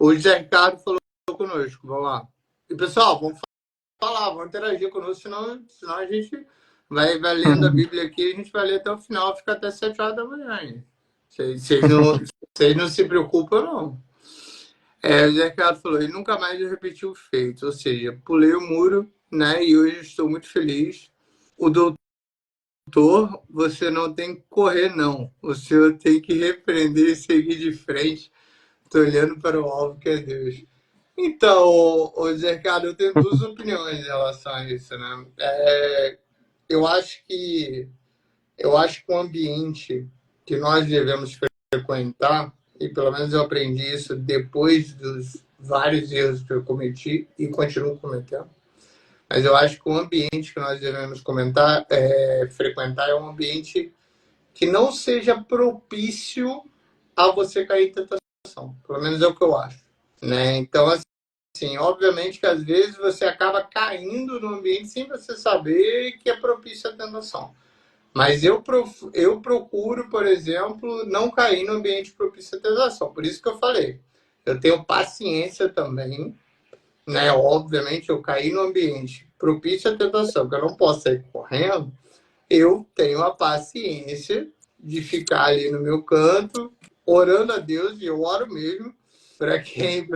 O José Ricardo falou conosco, vamos lá. E pessoal, vamos falar, vamos interagir conosco, senão a gente vai lendo a Bíblia aqui, a gente vai ler até o final, fica até 7 horas da manhã. Hein? Vocês não se preocupam, não. O Zé Ricardo falou, ele nunca mais repetiu o feito, ou seja, pulei o muro, né? E hoje estou muito feliz. O doutor, você não tem que correr, não. O senhor tem que repreender e seguir de frente. Estou olhando para o alvo que é Deus. Então, Zé Ricardo, eu tenho duas opiniões em relação a isso, né? Eu acho que o ambiente que nós devemos frequentar, e pelo menos eu aprendi isso depois dos vários erros que eu cometi e continuo cometendo, mas eu acho que o ambiente que nós devemos frequentar é um ambiente que não seja propício a você cair em tentação. Pelo menos é o que eu acho, né? Então, assim, obviamente que às vezes você acaba caindo no ambiente sem você saber que é propício à tentação. Mas eu procuro, por exemplo, não cair no ambiente propício à tentação. Por isso que eu falei. Eu tenho paciência também, né? Obviamente, eu caí no ambiente propício à tentação, que eu não posso sair correndo. Eu tenho a paciência de ficar ali no meu canto, orando a Deus, e eu oro mesmo, para quem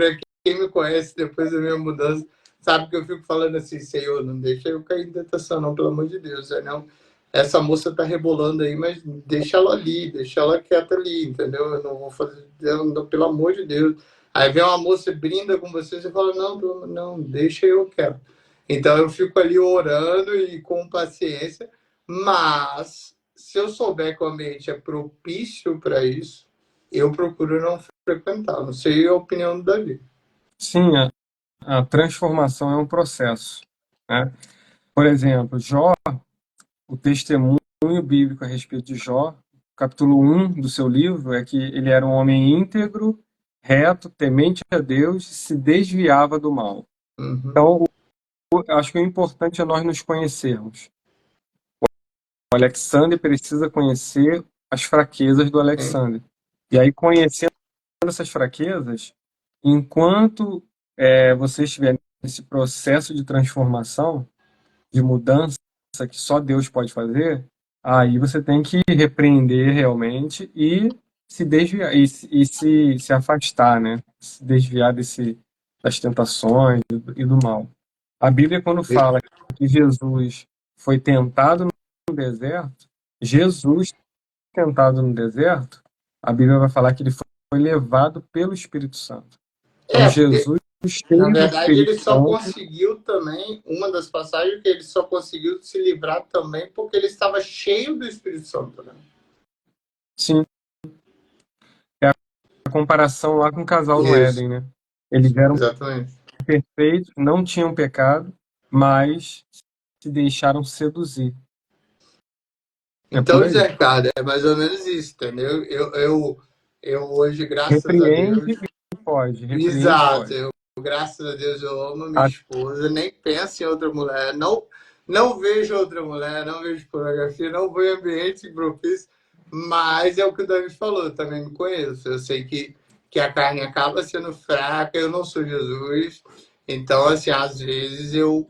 me conhece depois da minha mudança, sabe que eu fico falando assim, Senhor, não deixa eu cair em tentação, não, pelo amor de Deus. Não, essa moça tá rebolando aí, mas deixa ela ali, deixa ela quieta ali, entendeu? Eu não vou fazer, não, pelo amor de Deus. Aí vem uma moça e brinda com você, você fala, não, não, deixa eu quieto. Então eu fico ali orando e com paciência, mas se eu souber que o ambiente é propício para isso, eu procuro não frequentar. Não sei a opinião do Davi. Sim, a transformação é um processo. né? Por exemplo, Jó, o testemunho bíblico a respeito de Jó, capítulo 1 do seu livro, é que ele era um homem íntegro, reto, temente a Deus e se desviava do mal. Uhum. Então, acho que o importante é nós nos conhecermos. O Alexander precisa conhecer as fraquezas do Alexander. E aí, conhecendo essas fraquezas, enquanto você estiver nesse processo de transformação, de mudança que só Deus pode fazer, aí você tem que repreender realmente e se desviar se afastar, né? Se desviar das tentações e do mal. A Bíblia, quando fala que Jesus foi tentado no deserto, Jesus tentado no deserto, a Bíblia vai falar que ele foi levado pelo Espírito Santo. Então, Porque Jesus, na cheio do verdade, Espírito ele só Santo, conseguiu também, uma das passagens que ele só conseguiu se livrar também porque ele estava cheio do Espírito Santo, né? sim, é a comparação lá com o casal no Isso, Éden, né? Eles eram exatamente. perfeitos, não tinham pecado, mas se deixaram seduzir. É por Então, aí. Zé Ricardo, é mais ou menos isso, entendeu? Eu hoje, graças a Repreende Deus, e foge, repreende e exato, foge. graças a Deus, eu amo minha A- esposa, nem penso em outra mulher, não vejo outra mulher, não vejo pornografia, não vou em ambiente propício, mas é o que o David falou, eu também me conheço, eu sei que a carne acaba sendo fraca, eu não sou Jesus, então, assim, às vezes eu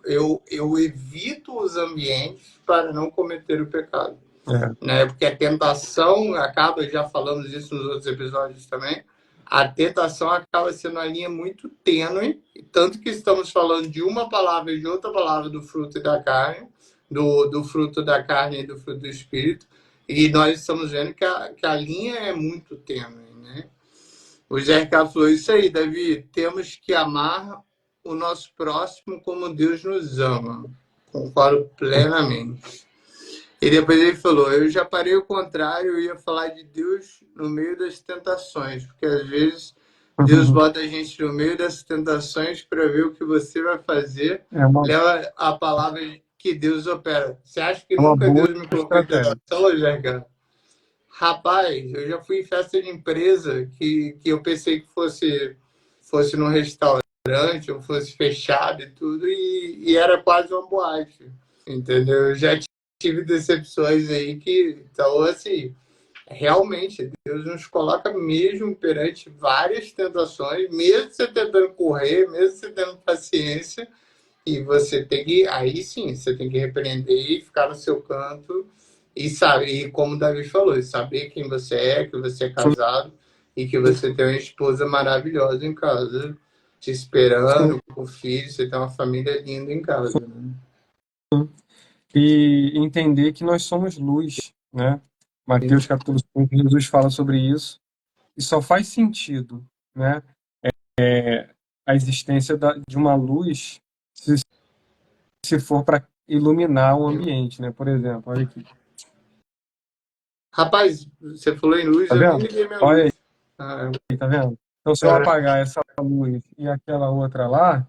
evito os ambientes para não cometer o pecado, é, né? Porque a tentação acaba, já falamos isso nos outros episódios também, a tentação acaba sendo uma linha muito tênue, tanto que estamos falando de uma palavra e de outra palavra do fruto da carne, do fruto da carne e do fruto do espírito, e nós estamos vendo que a linha é muito tênue, né? O Zé Ricardo falou isso aí, Davi, temos que amar o nosso próximo como Deus nos ama. Concordo plenamente. E depois ele falou: eu já parei o contrário, eu ia falar de Deus no meio das tentações, porque às vezes Deus bota a gente no meio das tentações para ver o que você vai fazer, é uma, leva a palavra que Deus opera. Você acha que é uma nunca boa Deus me colocou em estratégia. tentação, Jéssica? Rapaz, eu já fui em festa de empresa que eu pensei que fosse num restaurante ou fosse fechado e tudo, e era quase uma boate, entendeu? Eu já tive decepções aí que, então, assim, realmente, Deus nos coloca mesmo perante várias tentações, mesmo você tentando correr, mesmo você tendo paciência, e você tem que, aí sim, você tem que repreender e ficar no seu canto e saber, e como o Davi falou, saber quem você é, que você é casado e que você tem uma esposa maravilhosa em casa, te esperando, com filhos, você tem uma família linda em casa, né? E entender que nós somos luz, né? Mateus capítulo 5, Jesus fala sobre isso. E só faz sentido, né? A existência de uma luz se for para iluminar o ambiente, né? Por exemplo, olha aqui. Rapaz, você falou em luz, Tá eu nem vendo? liguei minha Olha luz. Ah, aí, tá vendo? Então, se eu apagar essa luz e aquela outra lá,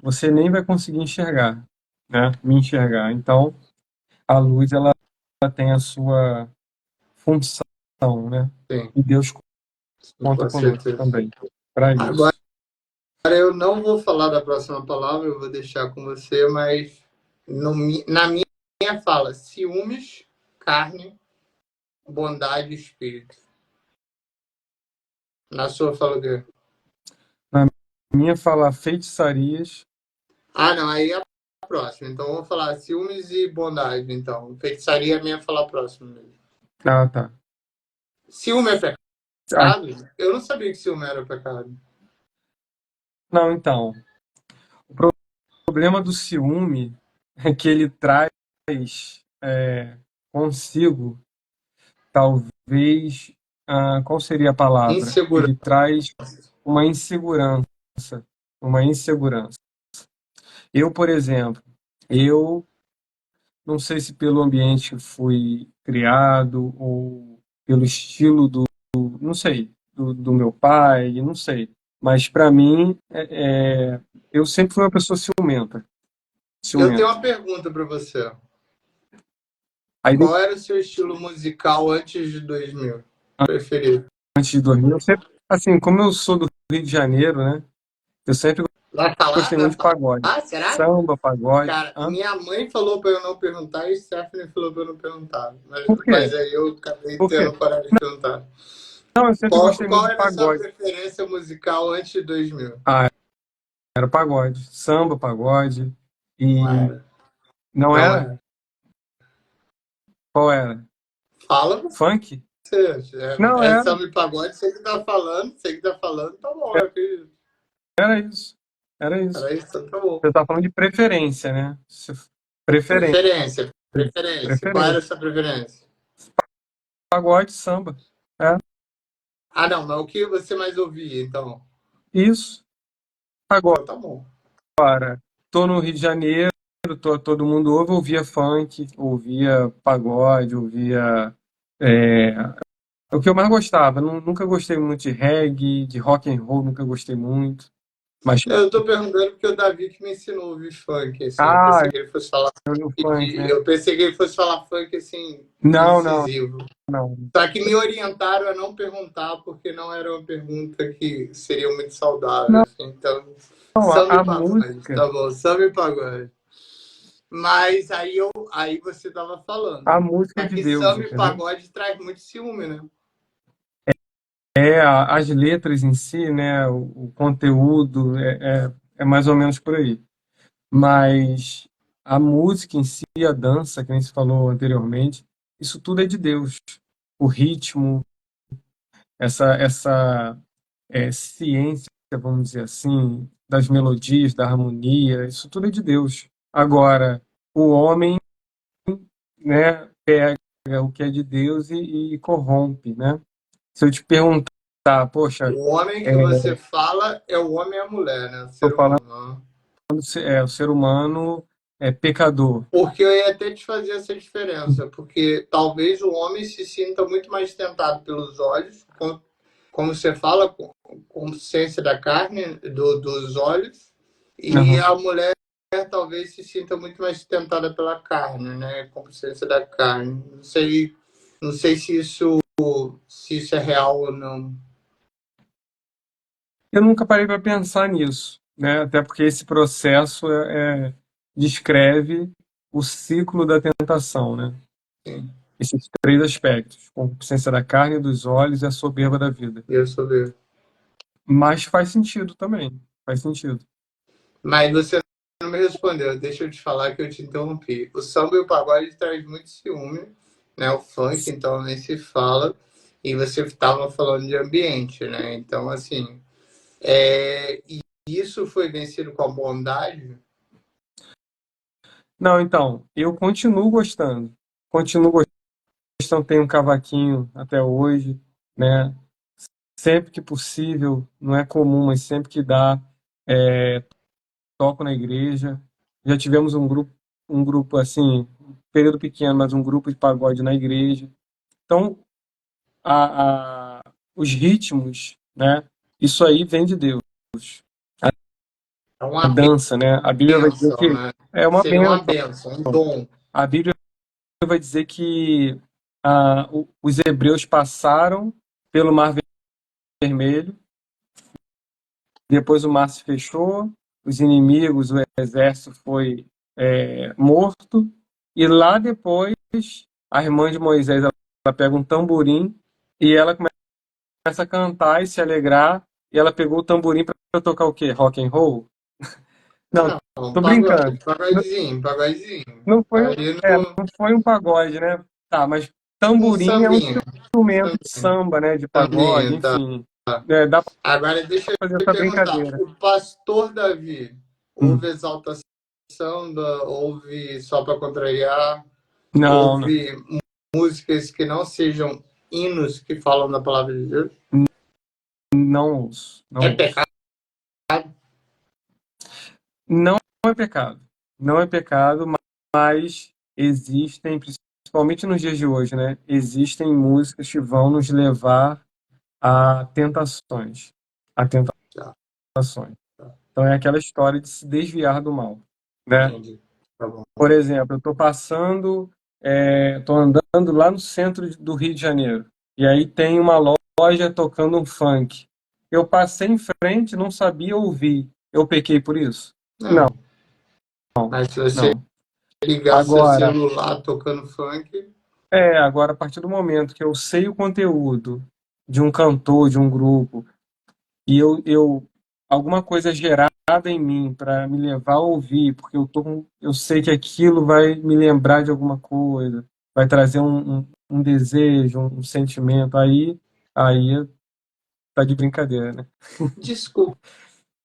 você nem vai conseguir enxergar, né? Me enxergar. Então, a luz, ela tem a sua função, né? sim, E Deus conta com conosco certeza. também para Agora, isso. eu não vou falar da próxima palavra, eu vou deixar com você, mas na minha fala, ciúmes, carne, bondade e espírito. Na sua fala o quê? Na minha fala feitiçarias. Ah, não, aí é a próxima. Então, vamos falar ciúmes e bondade, então. Feitiçaria é a minha fala próxima mesmo. Ah, tá. Ciúme é Ah, pecado? Eu não sabia que ciúme era pecado. não, então. O problema do ciúme é que ele traz consigo, talvez, qual seria a palavra? Insegurança. Ele traz uma insegurança, uma insegurança. Eu, por exemplo, eu não sei se pelo ambiente que fui criado ou pelo estilo não sei, do meu pai, não sei. Mas para mim, eu sempre fui uma pessoa ciumenta. Eu tenho ciumento. uma pergunta para você. Aí, Qual era o seu estilo musical antes de 2000? Preferido? antes de dormir, eu sempre, assim, como eu sou do Rio de Janeiro, né? Eu sempre Vai falar? gostei Vai muito de falar? pagode. Ah, será? Samba, pagode. Cara, Hã? minha mãe falou para eu não perguntar e Stephanie falou para eu não perguntar. Mas, Por quê? mas aí eu acabei Por quê? tendo coragem de perguntar. Não, eu sempre Qual, gostei muito qual de era a sua pagode. preferência musical antes de 2000? Ah, era pagode. Samba, pagode. Não E era. não Não era? era. Qual era? Fala Funk? você. Não, É era. samba e pagode, você que tá falando, você que tá falando, tá bom, eu acredito. Era isso. Era isso. Era isso, então tá bom. Eu tava falando de preferência, né? Preferência. Preferência, preferência. Qual era a Preferência. sua preferência? Pagode, samba. É. Ah, não, mas o que você mais ouvia, então? Isso. Então tá bom. Agora, tô no Rio de Janeiro, todo mundo ouve, ouvia funk, ouvia pagode, ouvia. É, o que eu mais gostava, nunca gostei muito de reggae, de rock and roll, nunca gostei muito. Mas, Eu tô perguntando porque o Davi que me ensinou a ouvir funk, assim, eu ah, pensei que ele fosse falar o funk, né? eu pensei que ele fosse falar funk, assim, Não, não, incisivo. não. Só que me orientaram a não perguntar, porque não era uma pergunta que seria muito saudável, Não, assim, então, a, samba e a pagode, música, tá bom, samba e pagode. Mas aí você tava falando, a música é só de que Deus, samba e entendeu? pagode traz muito ciúme, né? As letras em si, né? O conteúdo é mais ou menos por aí. Mas a música em si, a dança, que a gente falou anteriormente, isso tudo é de Deus. O ritmo, essa ciência, vamos dizer assim, das melodias, da harmonia, isso tudo é de Deus. Agora, o homem, né, pega o que é de Deus e corrompe, né? Se eu te perguntar, poxa, O homem é, que você fala é o homem e a mulher, né? O estou ser falando, humano. Né? o ser humano é pecador. Porque eu ia até te fazer essa diferença, porque talvez o homem se sinta muito mais tentado pelos olhos, como você fala, com consciência da carne, dos olhos, e Aham. a mulher talvez se sinta muito mais tentada pela carne, né? Consciência da carne. Não sei se isso é real ou não. Eu nunca parei para pensar nisso, né? Até porque esse processo descreve o ciclo da tentação, né? Sim, Esses três aspectos: concupiscência da carne, dos olhos e a soberba da vida. eu souber. Mas faz sentido também, faz sentido. Mas você não me respondeu, deixa eu te falar que eu te interrompi. O samba e o pagode traz muito ciúme, né? O funk, então, nem se fala. E você estava falando de ambiente, né? Então, assim, e isso foi vencido com a bondade? Não, então, eu continuo gostando. Continuo gostando, tenho um cavaquinho até hoje, né? Sempre que possível, não é comum, mas sempre que dá, é, toco na igreja. Já tivemos um grupo assim, período pequeno, mas um grupo de pagode na igreja. Então, os ritmos, né? Isso aí vem de Deus. É A uma dança, né? A Bíblia vai dizer bênção, que né? é uma Seria uma bênção. bênção, um dom. A Bíblia vai dizer que os hebreus passaram pelo Mar Vermelho, depois o mar se fechou, os inimigos, o exército foi morto, e lá depois a irmã de Moisés ela pega um tamborim e ela começa a cantar e se alegrar, e ela pegou o tamborim para tocar o quê? Rock and roll? Não, Ah, não, tô brincando. pagode, pagodezinho, pagodezinho. Não foi, Aí no, não foi um pagode, né? Tá, mas um tamborim é um sambinha, instrumento de samba, né? De pagode, sambinha, tá. enfim. Dá para Agora deixa eu fazer te essa perguntar, brincadeira. o pastor Davi, Hum. houve exaltação, houve só para contrariar, Não, não. houve músicas que não sejam hinos que falam da palavra de Deus? Não ouço. É Não ouço. pecado? Não é pecado. Não é pecado, mas existem, principalmente nos dias de hoje, né? Existem músicas que vão nos levar a tentações. A Tá, tentações. tá, Então é aquela história de se desviar do mal, né? entendi. Tá bom. Por exemplo, eu estou passando, estou andando lá no centro do Rio de Janeiro, e aí tem uma loja tocando um funk. Eu passei em frente, não sabia ouvir. Eu pequei por isso? Não, Não, mas se você não. ligar seu Agora, celular tocando funk, agora a partir do momento que eu sei o conteúdo de um cantor, de um grupo, e alguma coisa é gerada em mim para me levar a ouvir, porque eu sei que aquilo vai me lembrar de alguma coisa, vai trazer um desejo, um sentimento, aí tá de brincadeira, né? desculpa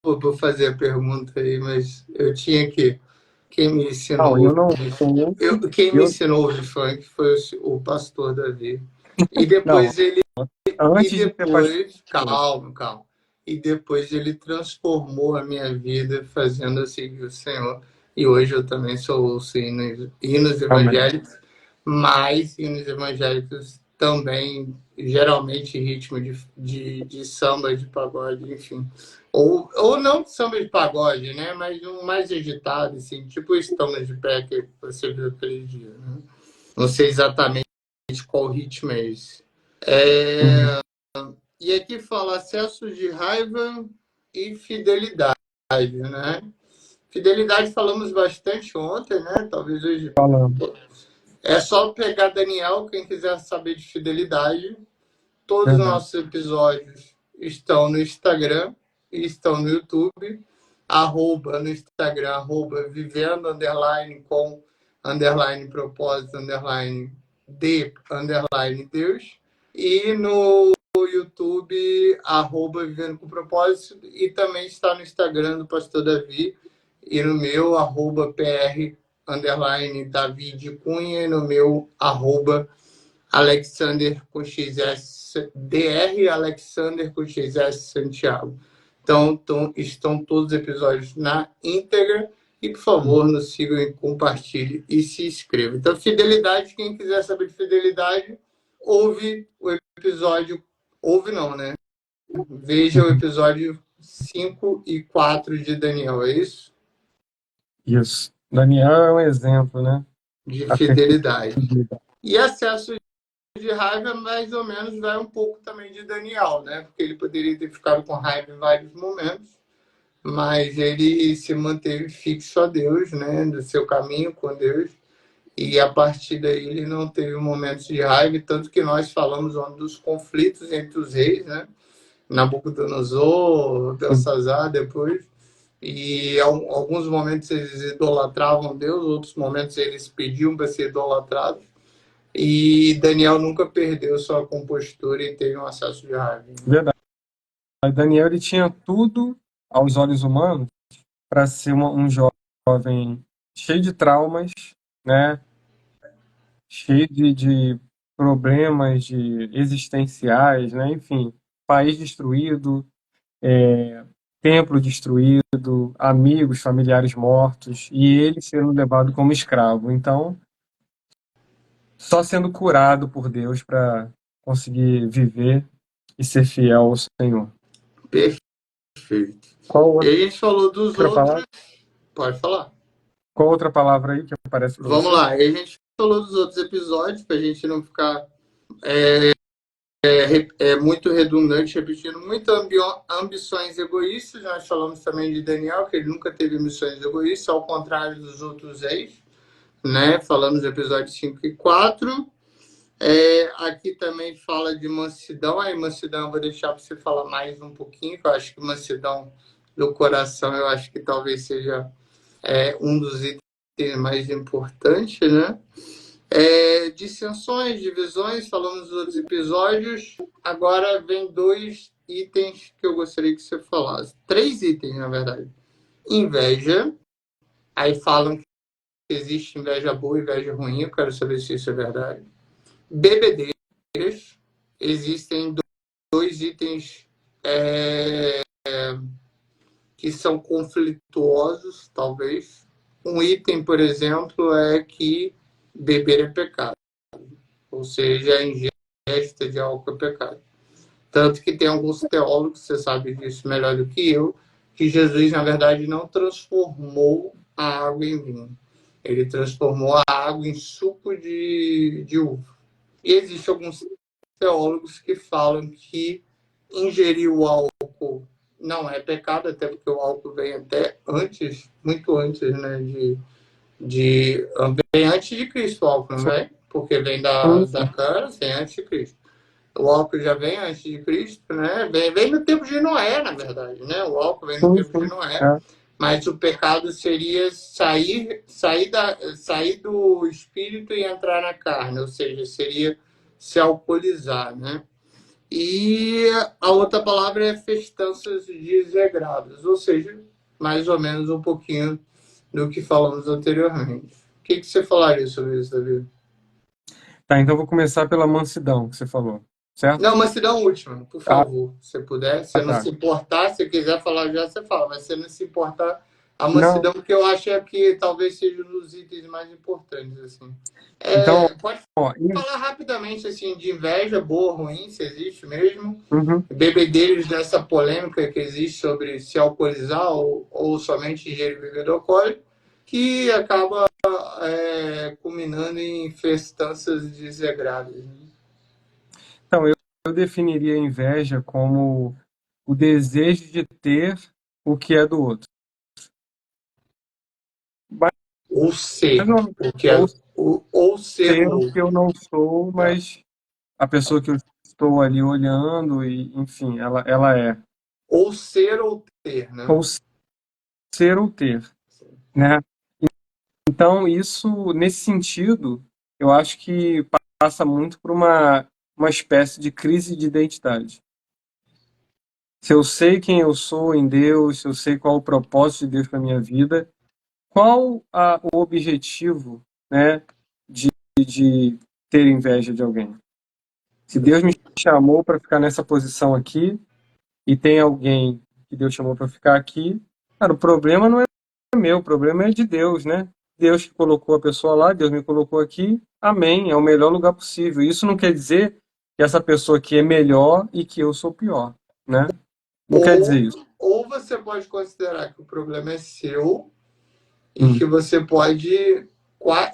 por fazer a pergunta aí, mas eu tinha que. Quem me Não, ensinou eu não quem me eu ensinou a ouvir funk foi o pastor Davi. E não, depois ele e antes de ser depois, pastor. calma. E depois ele transformou a minha vida fazendo eu seguir o Senhor. E hoje eu também sou ouço hinos Amém. evangélicos, mas hinos evangélicos também, geralmente ritmo de samba, de pagode, enfim. Ou não de samba de pagode, né? Mas um mais agitado, assim, tipo Estamos de Pé que você viu aquele dia. Né? Não sei exatamente qual ritmo é esse. Uhum. E aqui fala acesso de raiva e fidelidade, né? Fidelidade falamos bastante ontem, né? Talvez hoje. Falando. É só pegar Daniel, quem quiser saber de fidelidade. Todos os Verdade. nossos episódios estão no Instagram e estão no YouTube. No Instagram, vivendo, com, propósito, Deus. E no YouTube, vivendo com propósito. E também está no Instagram do Pastor Davi. E no meu, PR, David Cunha. E no meu, Alexander com XS, DR Alexander com XS Santiago. Então, estão todos os episódios na íntegra. E, por favor, nos sigam e compartilhem e se inscrevam. Então, fidelidade, quem quiser saber de fidelidade, ouve o episódio. Ouve não, né? Veja o episódio 5 e 4 de Daniel, é isso? Isso. Daniel é um exemplo, né? De A perfeição fidelidade. de vida. E acesso de raiva, mais ou menos, vai um pouco também de Daniel, né? Porque ele poderia ter ficado com raiva em vários momentos, mas ele se manteve fixo a Deus, né? Do seu caminho com Deus. E a partir daí ele não teve momentos de raiva, tanto que nós falamos dos conflitos entre os reis, né? Nabucodonosor, Belsazar, depois. E alguns momentos eles idolatravam Deus, outros momentos eles pediam para ser idolatrados. E Daniel nunca perdeu sua compostura e teve um acesso de raiva. Verdade. Daniel ele tinha tudo aos olhos humanos para ser um jovem cheio de traumas, né? Cheio de problemas de existenciais, né? Enfim, país destruído, templo destruído, amigos, familiares mortos, e ele sendo levado como escravo. Então, só sendo curado por Deus para conseguir viver e ser fiel ao Senhor. Perfeito. Qual E a gente falou dos outra outros. palavra? Pode falar. Qual outra palavra aí que aparece para Vamos você? lá. E a gente falou dos outros episódios, para a gente não ficar muito redundante, repetindo muito ambições egoístas. Nós falamos também de Daniel, que ele nunca teve ambições egoístas, ao contrário dos outros ex. Né? Falamos do episódio 5 e 4. Aqui também fala de mansidão. Aí, mansidão, eu vou deixar para você falar mais um pouquinho, que eu acho que mansidão do coração, eu acho que talvez seja um dos itens mais importantes, né? Dissensões, divisões, falamos nos outros episódios. Agora vem 2 itens que eu gostaria que você falasse. 3 itens, na verdade. Inveja. Aí falam que existe inveja boa e inveja ruim. Eu quero saber se isso é verdade. Bebedeiras. Existem 2 itens que são conflituosos, talvez. Um item, por exemplo, é que beber é pecado. Ou seja, a ingesta de álcool é pecado. Tanto que tem alguns teólogos, você sabe disso melhor do que eu, que Jesus, na verdade, não transformou a água em vinho. Ele transformou a água em suco de uva. E existem alguns teólogos que falam que ingerir o álcool não é pecado, até porque o álcool vem até antes, muito antes, né, vem antes de Cristo o álcool, não vem? Porque vem Sim, da cana, vem antes de Cristo. O álcool já vem antes de Cristo, né? Vem no tempo de Noé, na verdade, né? O álcool vem no sim, tempo de sim. Noé, É. mas o pecado seria sair do espírito e entrar na carne, ou seja, seria se alcoolizar, né? E a outra palavra é festanças desagradáveis, ou seja, mais ou menos um pouquinho do que falamos anteriormente. O que você falaria sobre isso, David? Tá, então eu vou começar pela mansidão que você falou, certo? Não, mas se dá uma última, por Ah, favor. Se puder, se não tá. se importar, se quiser falar já, você fala. Mas se não se importar, a Não, mansidão, que eu acho é que talvez seja um dos itens mais importantes, assim. então, Pode ó, falar rapidamente, assim, de inveja, boa, ruim, se existe mesmo. uhum. Bebedeiros dessa polêmica que existe sobre se alcoolizar ou somente ingerir bebida alcoólica, que acaba culminando em festanças desagradáveis. Né? Então, eu definiria a inveja como o desejo de ter o que é do outro. Mais Ou ser, ou menos, porque ou ou ser ser o o que outro. eu não sou, Tá? mas a pessoa que eu estou ali olhando, e, enfim, ela é. Ou ser ou ter, né? Ou ser ou ter, né? Então, isso, nesse sentido, eu acho que passa muito por uma espécie de crise de identidade. Se eu sei quem eu sou em Deus, se eu sei qual o propósito de Deus para minha vida, qual o objetivo, né, de ter inveja de alguém? Se Deus me chamou para ficar nessa posição aqui e tem alguém que Deus chamou para ficar aqui, cara, o problema não é meu, o problema é de Deus, né? Deus que colocou a pessoa lá, Deus me colocou aqui, amém, é o melhor lugar possível. Isso não quer dizer que essa pessoa aqui é melhor e que eu sou pior, né? Não quer dizer Ou, isso. ou você pode considerar que o problema é seu e Hum. que você pode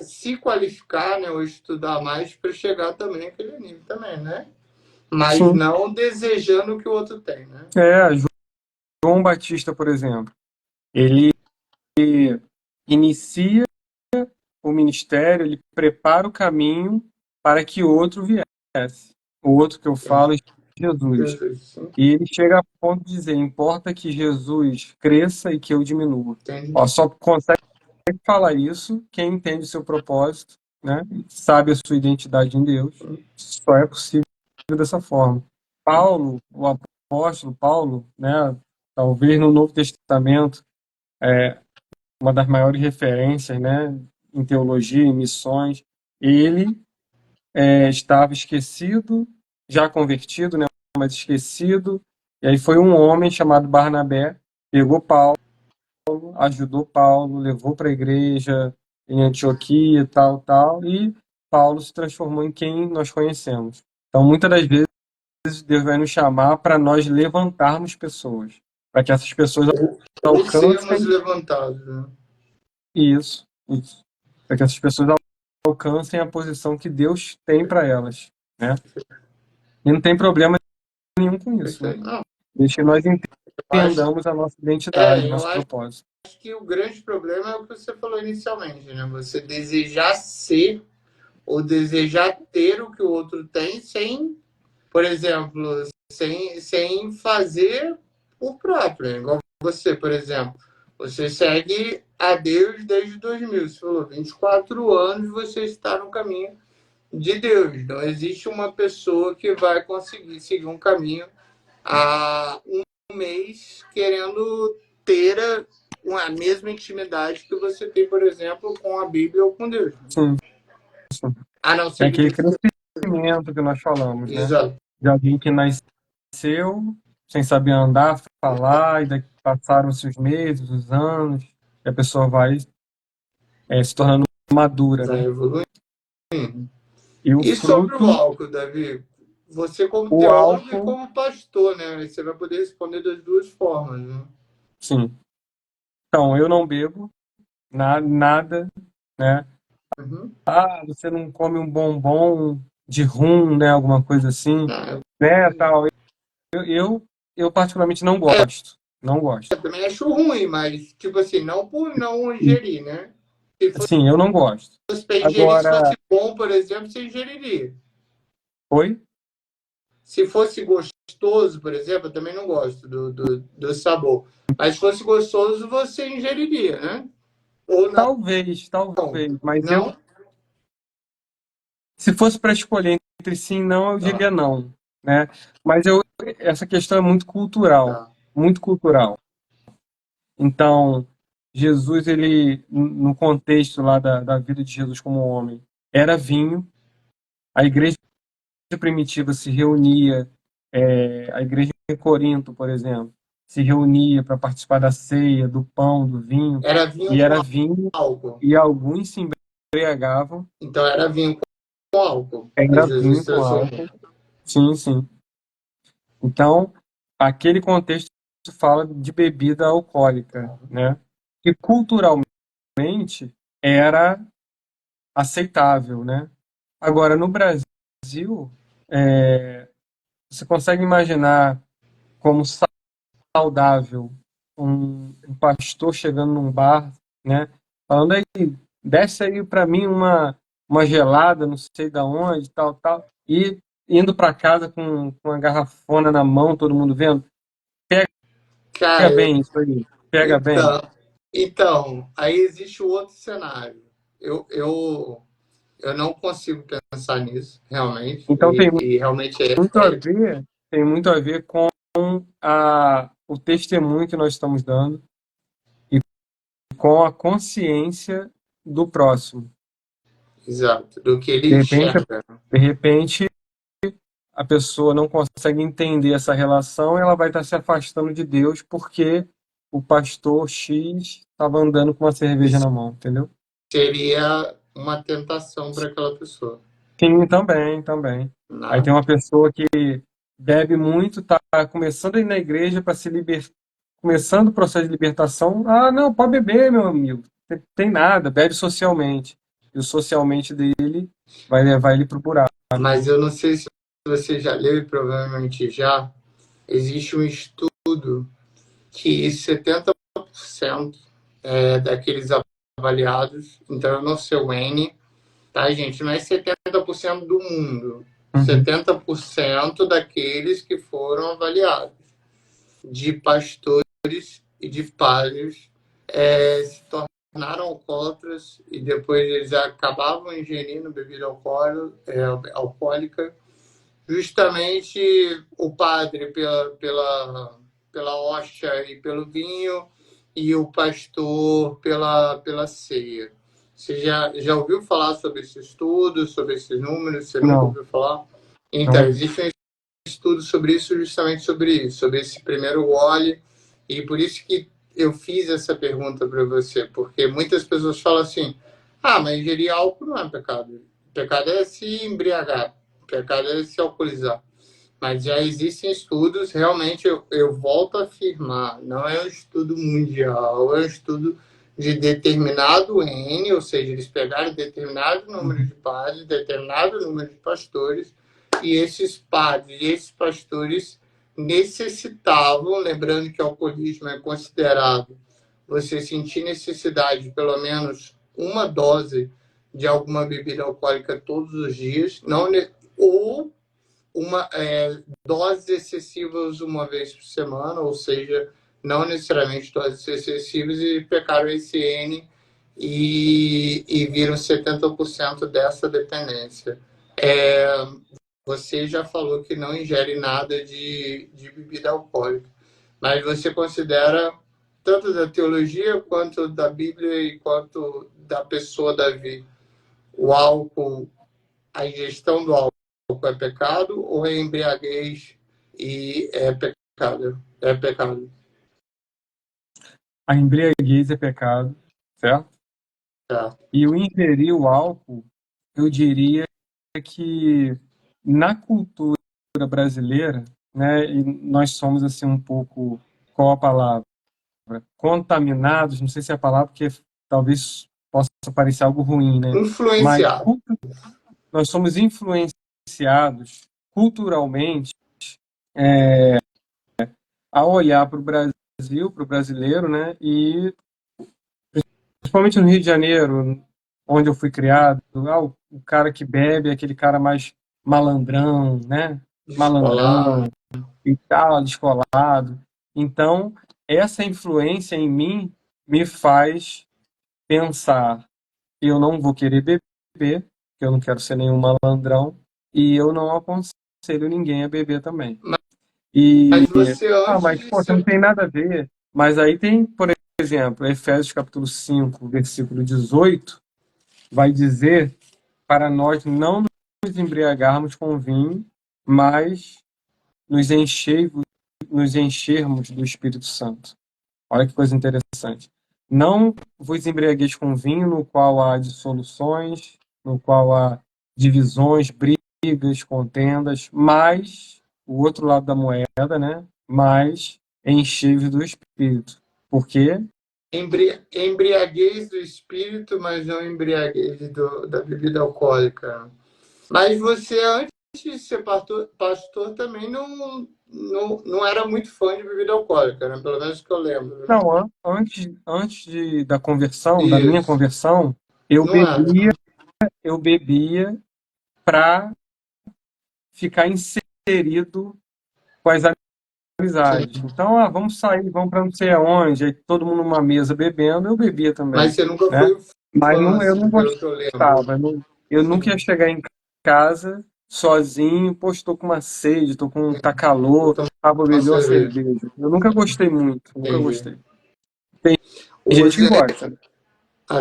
se qualificar, né, ou estudar mais para chegar também àquele nível também, né? Mas Sim. não desejando o que o outro tem, né? É, João Batista, por exemplo, ele inicia o ministério, ele prepara o caminho para que outro viesse. O outro que eu falo é Jesus. Jesus, sim. E ele chega a ponto de dizer: importa que Jesus cresça e que eu diminua. Entendi. Ó, só consegue falar isso quem entende o seu propósito, né? Sabe a sua identidade em Deus. Só é possível dessa forma. Paulo, o apóstolo Paulo, né? Talvez no Novo Testamento, uma das maiores referências, né? Em teologia, em missões, ele estava esquecido, já convertido, né? Mas esquecido. E aí foi um homem chamado Barnabé, pegou Paulo, ajudou Paulo, levou para a igreja em Antioquia, tal, tal, e Paulo se transformou em quem nós conhecemos. Então, muitas das vezes, Deus vai nos chamar para nós levantarmos pessoas, para que essas pessoas Ou sermos alcancem levantados, né? isso, para que essas pessoas alcancem a posição que Deus tem para elas, né? E não tem problema nenhum com isso, né? Não, Desde que nós acho, entendamos a nossa identidade, eu nosso acho propósito. que o grande problema é o que você falou inicialmente, né? Você desejar ser ou desejar ter o que o outro tem sem, por exemplo, sem fazer por próprio. Né? Igual você, por exemplo. Você segue a Deus desde 2000. Você falou 24 anos você está no caminho de Deus. Não existe uma pessoa que vai conseguir seguir um caminho há um mês querendo ter a mesma intimidade que você tem, por exemplo, com a Bíblia ou com Deus. Sim, sim. A não É ser que aquele você. crescimento que nós falamos, né? Exato. De alguém que nasceu sem saber andar, falar, e daqui passaram-se os meses, os anos, e a pessoa vai se tornando madura, Vai né? evoluindo. E o E sobre o fruto, álcool, Davi? Você como o teólogo e álcool, como pastor, né? Você vai poder responder das duas formas, né? sim. Então, eu não bebo nada né? Uhum. Ah, você não come um bombom de rum, né? Alguma coisa assim, Não, né? Tal. Eu, eu, eu particularmente não gosto. Não gosto. eu também acho ruim, mas, tipo assim, não por não ingerir, né? Se Assim, eu não gosto. fosse pra ingerir, se Agora, fosse bom, por exemplo, você ingeriria. oi? Se fosse gostoso, por exemplo, eu também não gosto do sabor. Mas se fosse gostoso, você ingeriria, né? Ou não? Talvez, talvez. Mas eu, Não? se fosse para escolher entre sim e não, eu Tá, diria não, né? Mas essa questão é muito cultural, tá. muito cultural. Então, Jesus, ele, no contexto lá da vida de Jesus como homem, era vinho. A igreja primitiva se reunia, a igreja em Corinto, por exemplo, se reunia para participar da ceia, do pão, do vinho, Era vinho e com era vinho, álcool. e alguns se embriagavam, Então era vinho com álcool que era Jesus vinho com transformou. álcool. Sim, sim. Então, aquele contexto fala de bebida alcoólica, né? Que culturalmente era aceitável, né? Agora, no Brasil, você consegue imaginar como saudável um pastor chegando num bar, né? Falando aí, desce aí para mim uma gelada, não sei da onde, tal, tal, e indo para casa com uma garrafona na mão, todo mundo vendo. Pega Cara, bem isso aí, pega bem. então, então, aí existe o outro cenário. Eu, eu não consigo pensar nisso, realmente. Então E realmente muito a ver, tem muito a ver com o testemunho que nós estamos dando e com a consciência do próximo. exato, do que ele De repente, enxerga. de repente, a pessoa não consegue entender essa relação, ela vai estar se afastando de Deus porque o pastor X estava andando com uma cerveja Isso na mão, entendeu? seria uma tentação para aquela pessoa. Sim, também, também. Aí Né? tem uma pessoa que bebe muito, tá começando a ir na igreja para se libertar, começando o processo de libertação. Ah, não, pode beber, meu amigo. Tem nada, bebe socialmente. E o socialmente dele vai levar ele pro buraco. Mas eu não sei se você já leu, e provavelmente já, existe um estudo que 70% daqueles avaliados, então eu não sei o N, tá, gente? Não é 70% do mundo, Uhum. 70% daqueles que foram avaliados, de pastores e de padres, se tornaram alcoólatras e depois eles acabavam ingerindo bebida alcoólica, justamente o padre pela hóstia e pelo vinho, e o pastor pela ceia. Você já ouviu falar sobre esse estudo, sobre esses números? Você nunca Não, ouviu falar? não Então, ouvi. existe um estudo sobre isso, justamente sobre isso, sobre esse primeiro gole, e por isso que eu fiz essa pergunta para você, porque muitas pessoas falam assim: ah, mas ingerir álcool não é pecado. Pecado é se embriagar, pecado é se alcoolizar. Mas já existem estudos, realmente eu volto a afirmar, não é um estudo mundial, é um estudo de determinado N, ou seja, eles pegaram determinado número Uhum. de padres, determinado número de pastores, e esses padres e esses pastores necessitavam, lembrando que o alcoolismo é considerado você sentir necessidade de pelo menos uma dose de alguma bebida alcoólica todos os dias, não, ou doses excessivas uma vez por semana, ou seja, não necessariamente doses excessivas, e pecaram esse N e viram 70% dessa dependência. Você já falou que não ingere nada de bebida alcoólica, mas você considera, tanto da teologia quanto da Bíblia e quanto da pessoa Davi, o álcool, a ingestão do álcool é pecado ou é embriaguez e é pecado? É pecado. A embriaguez é pecado, certo? Tá. E o ingerir o álcool, eu diria que na cultura brasileira, né, e nós somos assim um pouco, qual a palavra? Contaminados, não sei se é a palavra, porque talvez possa parecer algo ruim, né? Mas Influenciar. nós somos influenciados culturalmente a olhar para o Brasil, para o brasileiro, né? E principalmente no Rio de Janeiro, onde eu fui criado, o cara que bebe é aquele cara mais malandrão, né? Descolar. Malandrão e tal, descolado. Então, essa influência em mim me faz pensar que eu não vou querer beber, que eu não quero ser nenhum malandrão, e eu não aconselho ninguém a beber também. E, Mas você antes mas, de pô, você não ser. tem nada a ver. Mas aí tem, por exemplo, Efésios capítulo 5 versículo 18 vai dizer para nós não nos embriagarmos com vinho, mas nos nos enchermos do Espírito Santo. Olha que coisa interessante. Não vos embriagueis com vinho, no qual há dissoluções, no qual há divisões, brigas, contendas, mas o outro lado da moeda, né? Mas enchei-vos do Espírito. Por quê? Embriaguez do espírito, mas não embriaguez da bebida alcoólica. Mas você, antes de ser pastor também não era muito fã de bebida alcoólica, né? Pelo menos que eu lembro. Né? Não, antes da conversão, da minha Isso. conversão, eu Não era. bebia, eu bebia para ficar inserido com as Sim. amizades. Então, vamos sair, vamos para não sei aonde, aí todo mundo numa mesa bebendo, eu bebia Mas também, você nunca né? foi Mas fã, não, eu não assim, pelo que eu lembro. gostava, eu nunca Sim. ia chegar em casa sozinho, pô, estou com uma sede, estou com tá Vou calor, tomar vou uma beber uma cerveja. cerveja. Eu nunca gostei muito, nunca Entendi. gostei. Tem O gente que Zé, gosta, né?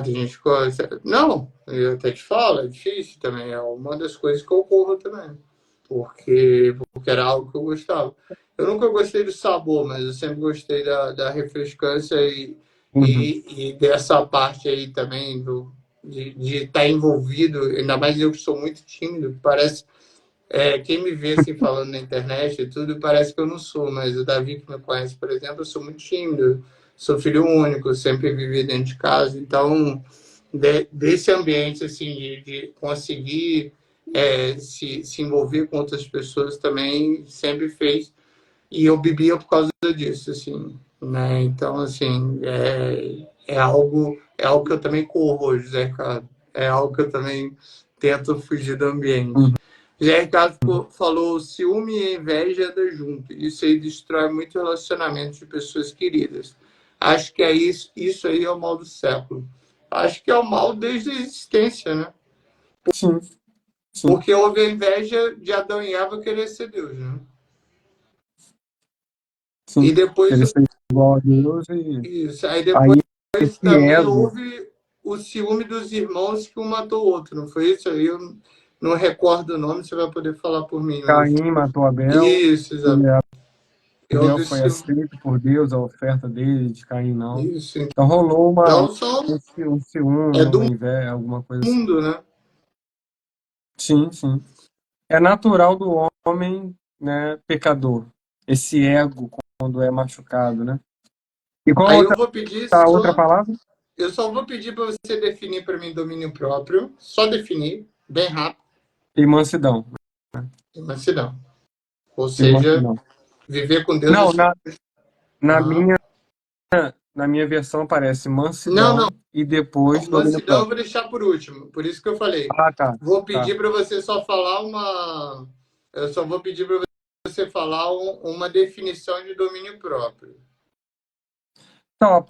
tem gente que gosta. Não, eu até te falo, é difícil também. É uma das coisas que eu corro também. Porque era algo que eu gostava. Eu nunca gostei do sabor, mas eu sempre gostei da refrescância Uhum. e dessa parte aí também de estar envolvido, ainda mais eu que sou muito tímido, parece. Quem me vê assim falando na internet e tudo, parece que eu não sou, mas o Davi que me conhece, por exemplo, eu sou muito tímido, sou filho único, sempre vivi dentro de casa, então desse ambiente assim de conseguir se envolver com outras pessoas também sempre fez e eu bebia por causa disso, assim, né? Então, assim, é algo que eu também corro hoje, Zé Ricardo. É algo que eu também tento fugir do ambiente. Uhum. Zé Ricardo falou: ciúme e inveja andam junto. Isso aí destrói muito relacionamento de pessoas queridas. Acho que isso aí é o mal do século. Acho que é o mal desde a existência, né? Sim, sim, Porque houve a inveja de Adão e Eva querer ser Deus, né? sim. E depois Querer ser igual a Deus e isso. Aí depois aí esse também ego, houve o ciúme dos irmãos que um matou o outro, não foi isso? Aí eu não recordo o nome, você vai poder falar por mim, mas Caim matou Abel, isso, e exato. E Abel houve o foi ciúme. aceito por Deus, a oferta dele, de Caim não. Isso. Então rolou Então só um ciúme, é do uma inveja, alguma coisa assim. mundo, né? Sim, sim. É natural do homem, né, pecador, esse ego quando é machucado, né? E qual Aí eu vou pedir a outra só, palavra? eu só vou pedir para você definir para mim domínio próprio, só definir, bem rápido, E mansidão. mas se não. Ou E seja, mansidão. viver com Deus Não, assim. na Aham. minha versão aparece Não, não. mansidão e depois domínio Mansidão eu próprio. vou deixar por último. Por isso que eu falei. Ah, tá. Vou Tá. pedir para você só falar uma. Eu só vou pedir para você falar uma definição de domínio próprio. Então, a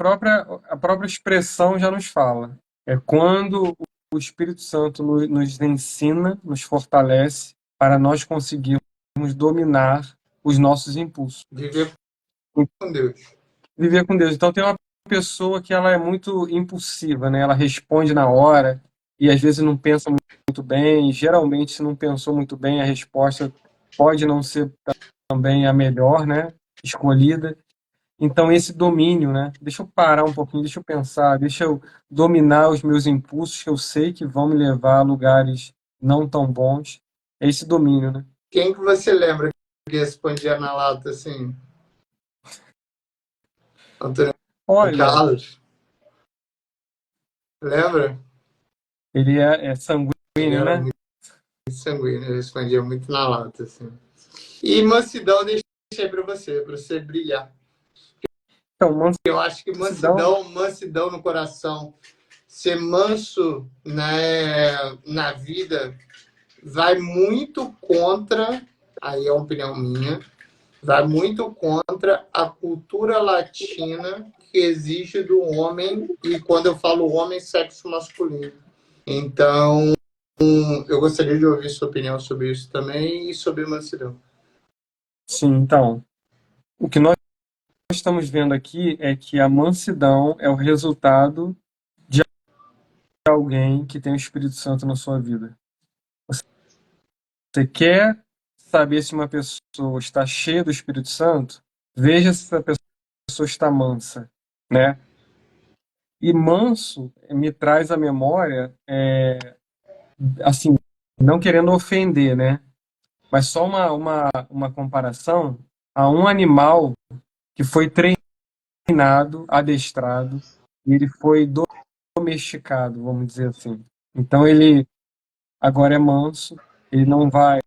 própria expressão já nos fala. É quando o Espírito Santo nos ensina, nos fortalece para nós conseguirmos dominar os nossos impulsos. Viver com Deus. Viver com Deus. Então, tem uma pessoa que ela é muito impulsiva, né? Ela responde na hora e às vezes não pensa muito bem. Geralmente, se não pensou muito bem, a resposta pode não ser também a melhor, né? Escolhida. Então, esse domínio, né? Deixa eu parar um pouquinho, deixa eu pensar, deixa eu dominar os meus impulsos que eu sei que vão me levar a lugares não tão bons. É esse domínio, né? Quem que você lembra que respondia na lata assim? Antônio Olha, Carlos? Lembra? Ele é Ele sanguíneo, era né? muito sanguíneo, ele respondia muito na lata, assim. E mansidão deixei pra você brilhar. Então, Eu acho que mansidão, mansidão no coração, ser manso, né, na vida, vai muito contra, aí é uma opinião minha, vai muito contra a cultura latina que exige do homem, e quando eu falo homem, sexo masculino. Então, eu gostaria de ouvir sua opinião sobre isso também e sobre mansidão. sim, então, o que nós estamos vendo aqui é que a mansidão é o resultado de alguém que tem o Espírito Santo na sua vida. Você quer saber se uma pessoa está cheia do Espírito Santo? Veja se a pessoa está mansa, né? E manso me traz à memória, assim, não querendo ofender, né? Mas só uma comparação a um animal que foi treinado, adestrado, e ele foi domesticado, vamos dizer assim. Então ele agora é manso, ele não vai,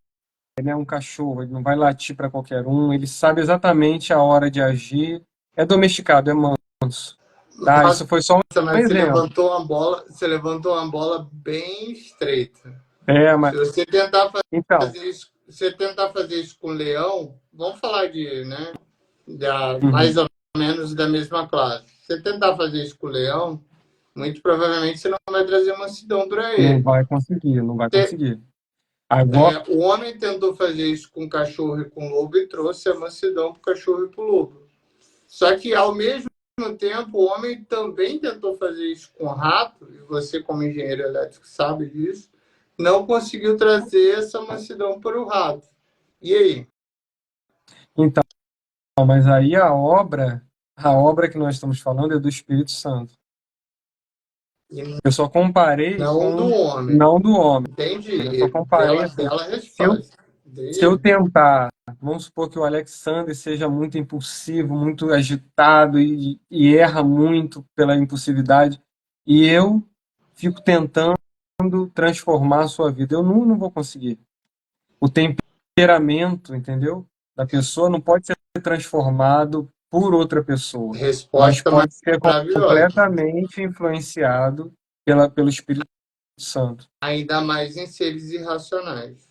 ele é um cachorro, ele não vai latir para qualquer um, ele sabe exatamente a hora de agir, é domesticado, é manso. Tá? Isso foi só um Mas exemplo. você levantou uma bola bem estreita. É, Se mas você tentar então, fazer isso, se você tentar fazer isso com o leão, vamos falar de, né, uhum, mais ou menos da mesma classe. Se você tentar fazer isso com o leão, muito provavelmente você não vai trazer mansidão para não ele. vai conseguir, não vai Você, conseguir. Agora, o homem tentou fazer isso com o cachorro e com o lobo e trouxe a mansidão para o cachorro e para o lobo. Só que, ao mesmo tempo, o homem também tentou fazer isso com o rato, e você, como engenheiro elétrico, sabe disso, não conseguiu trazer essa mansidão para o rato. E aí? então, mas aí a obra que nós estamos falando é do Espírito Santo. E Eu só comparei não do com homem. não do homem. Eu só Entendi. comparei Bela, assim, bela se eu, resposta. se eu Entendi. tentar, vamos supor que o Alexander seja muito impulsivo, muito agitado e erra muito pela impulsividade, e eu fico tentando transformar a sua vida. Eu não vou conseguir. O temperamento, entendeu? Da pessoa não pode ser transformado por outra pessoa, mas Resposta pode ser maravilhosa. completamente influenciado pelo Espírito Santo. Ainda mais em seres irracionais.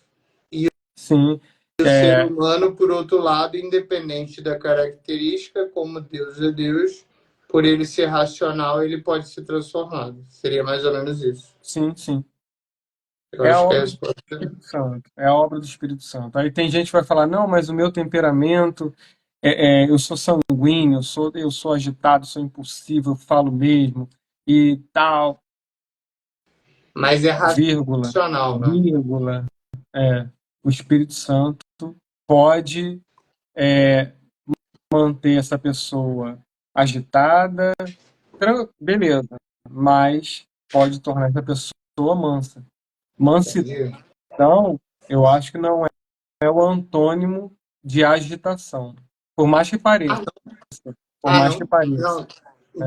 Sim, O ser humano, por outro lado, independente da característica, como Deus é Deus, por ele ser racional, ele pode ser transformado. Seria mais ou menos isso. sim, sim. Eu É a acho que é a obra do resposta. Espírito Santo. É a obra do Espírito Santo. Aí tem gente que vai falar, não, mas o meu temperamento, eu sou sanguíneo, eu sou agitado, sou impulsivo, eu falo mesmo, e tal, Mas é vírgula, racional, né? vírgula. O Espírito Santo pode é, manter essa pessoa agitada, beleza, mas pode tornar essa pessoa mansa. Mansidão, Entendi. eu acho que não é o antônimo de agitação, por mais que pareça, Ah, por mais que pareça. não. Né?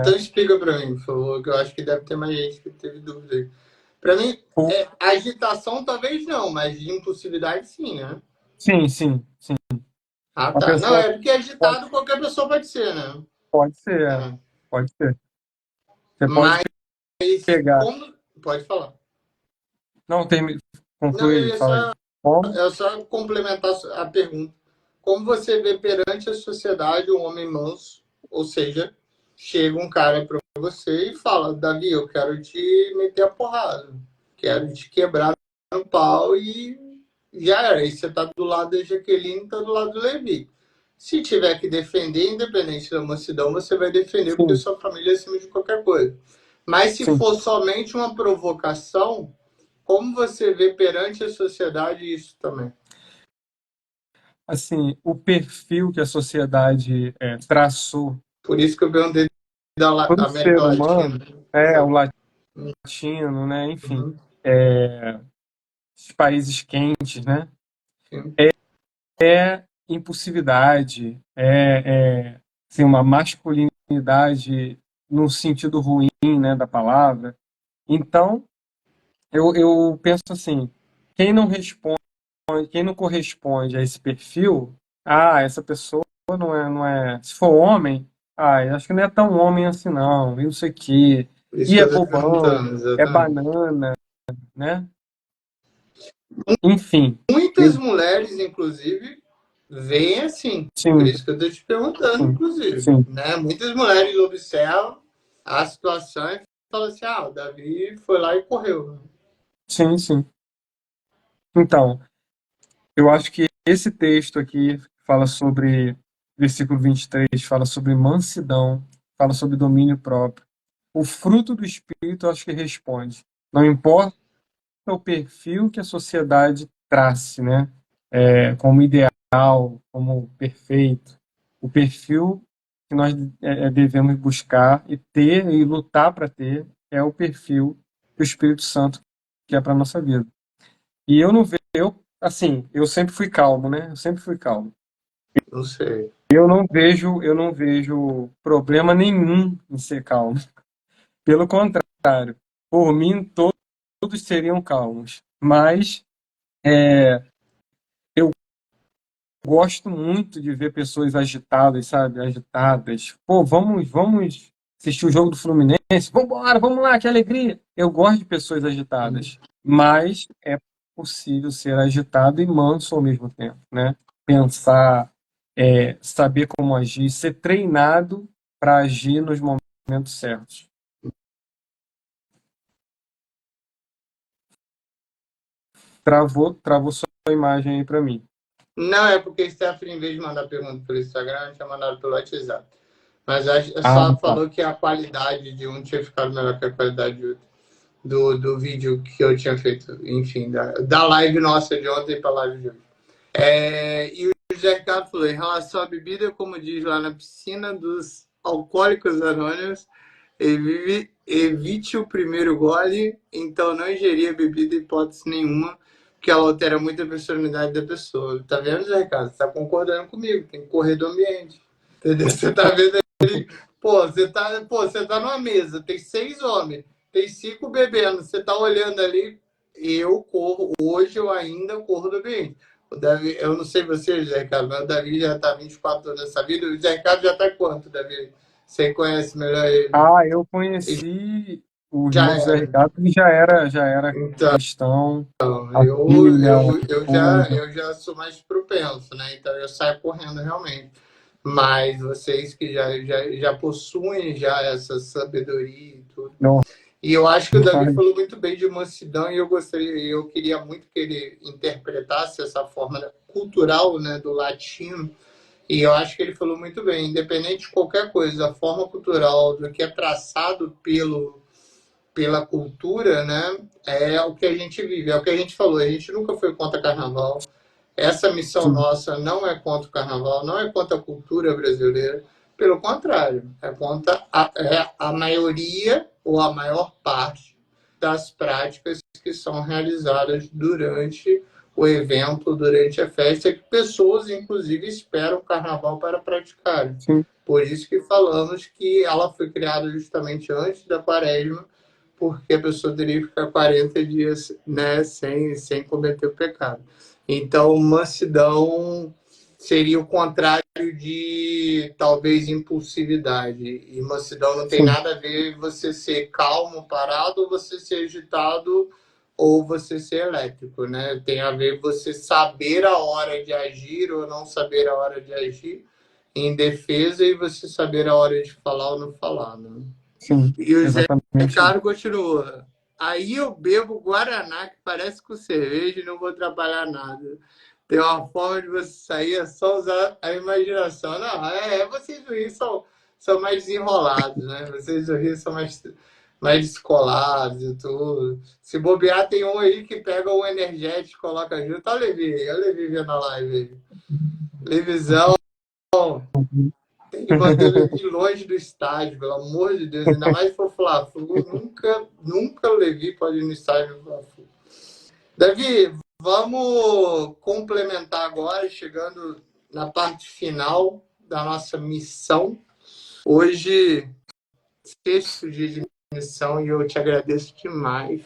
Então explica para mim, por favor, que eu acho que deve ter mais gente que teve dúvida aí. Para mim, Por- agitação talvez não, mas de impulsividade sim, né? sim, sim, sim. Ah, Uma tá. Não, pessoa é porque pode, agitado qualquer pessoa pode ser, né? pode ser, É. pode ser. Você pode Mas pegar. como. Pode falar. Não, Não, conclui eu aí, ia fala aí. só, Como? complementar a pergunta. Como você vê perante a sociedade um homem manso? Ou seja, chega um cara para você e fala: Davi, eu quero te meter a porrada, quero te quebrar no pau e já era. Aí você tá do lado da Jaqueline, tá do lado do Levi. Se tiver que defender, independente da mansidão, você vai defender porque Sim, sua família é acima de qualquer coisa. Mas se sim. for somente uma provocação, como você vê perante a sociedade isso também? Assim, o perfil que a sociedade traçou Por isso que eu perguntei da para o América ser Latina. humano, o latino, né? Enfim, Uhum, os países quentes, né? sim. É impulsividade, assim, uma masculinidade no sentido ruim, né, da palavra. Então, eu penso assim, quem não responde, quem não corresponde a esse perfil, essa pessoa não é, se for homem, eu acho que não é tão homem assim não, e não sei o quê, Isso e que é eu tô te bobão, perguntando, é exatamente. banana, né? Enfim, Muitas eu, mulheres, inclusive, veem assim. Por sim, isso que eu tô te perguntando, sim, inclusive. sim, Né? Muitas mulheres observam a situação e falam assim: o Davi foi lá e correu. sim, sim. Então, eu acho que esse texto aqui fala sobre, versículo 23, fala sobre mansidão, fala sobre domínio próprio. O fruto do Espírito, eu acho que responde. Não importa o perfil que a sociedade trace, né? Como ideal, como perfeito. O perfil que nós devemos buscar e ter e lutar para ter é o perfil que o Espírito Santo quer para a nossa vida. E eu não vejo, assim, eu sempre fui calmo, né? Eu sempre fui calmo. Não sei. Eu não vejo problema nenhum em ser calmo. Pelo contrário, por mim todos seriam calmos. Mas eu gosto muito de ver pessoas agitadas, sabe? Agitadas. Pô, vamos assistir o jogo do Fluminense. Vambora, vamos lá, que alegria. Eu gosto de pessoas agitadas, mas é possível ser agitado e manso ao mesmo tempo, né? Pensar, saber como agir, ser treinado para agir nos momentos certos. Travou sua imagem aí para mim. Não, é porque Stephanie, em vez de mandar pergunta pelo Instagram, tinha mandado pelo WhatsApp. Mas Ah, só tá. falou que a qualidade de um tinha ficado melhor que a qualidade do vídeo que eu tinha feito, enfim, da live nossa de ontem para a live de hoje. E o José Ricardo falou, em relação à bebida, como diz lá na piscina dos alcoólicos anônimos, evite o primeiro gole, então não ingerir a bebida em hipótese nenhuma, porque ela altera muito a personalidade da pessoa. Tá vendo, José Ricardo? Você tá concordando comigo, tem que correr do ambiente. Entendeu? Você tá vendo aí, pô, você tá numa mesa, tem 6 homens, tem 5 bebendo, você tá olhando ali, eu corro, hoje eu ainda corro do ambiente. O Davi, eu não sei você, José Ricardo, mas o Davi já tá 24 anos nessa vida, o José Ricardo já tá quanto, Davi? Você conhece melhor ele? Eu conheci o Já irmão José era. Ricardo, ele já era Então, cristão, a eu, Bíblia, a eu, eu, já, esposa. eu já sou mais propenso, né? Então eu saio correndo realmente. Mas vocês que já possuem já essa sabedoria e tudo. Não, E eu acho que o Davi mas, falou muito bem de mansidão e eu queria muito que ele interpretasse essa forma cultural, né, do latino. E eu acho que ele falou muito bem, independente de qualquer coisa, a forma cultural do que é traçado pela cultura, né, é o que a gente vive, é o que a gente falou, a gente nunca foi contra carnaval, essa missão sim, nossa não é contra o carnaval, não é contra a cultura brasileira, pelo contrário, é contra a maioria ou a maior parte das práticas que são realizadas durante o evento, durante a festa, que pessoas, inclusive, esperam o carnaval para praticarem. sim, Por isso que falamos que ela foi criada justamente antes da quaresma, porque a pessoa teria que ficar 40 dias, né, sem cometer o pecado. Então, mansidão seria o contrário de talvez impulsividade. E mansidão não tem sim, nada a ver você ser calmo, parado, ou você ser agitado, ou você ser elétrico, né? Tem a ver você saber a hora de agir ou não saber a hora de agir em defesa e você saber a hora de falar ou não falar, né? sim, E o Zé exatamente isso. Ricardo continua. Aí eu bebo Guaraná, que parece com cerveja, e não vou trabalhar nada. Tem uma forma de você sair, é só usar a imaginação. Não, vocês do Rio são mais desenrolados, né? Vocês do Rio são mais descolados e tudo. Se bobear, tem um aí que pega o energético, coloca junto. Olha o Levi vendo a live aí. Levisão. Tem que manter o Levi longe do estádio, pelo amor de Deus. Ainda mais se for Fla-Flu. Nunca o Levi pode ir no estádio do Fla-Flu. Davi, vamos complementar agora, chegando na parte final da nossa missão. Hoje, sexto dia de missão e eu te agradeço demais.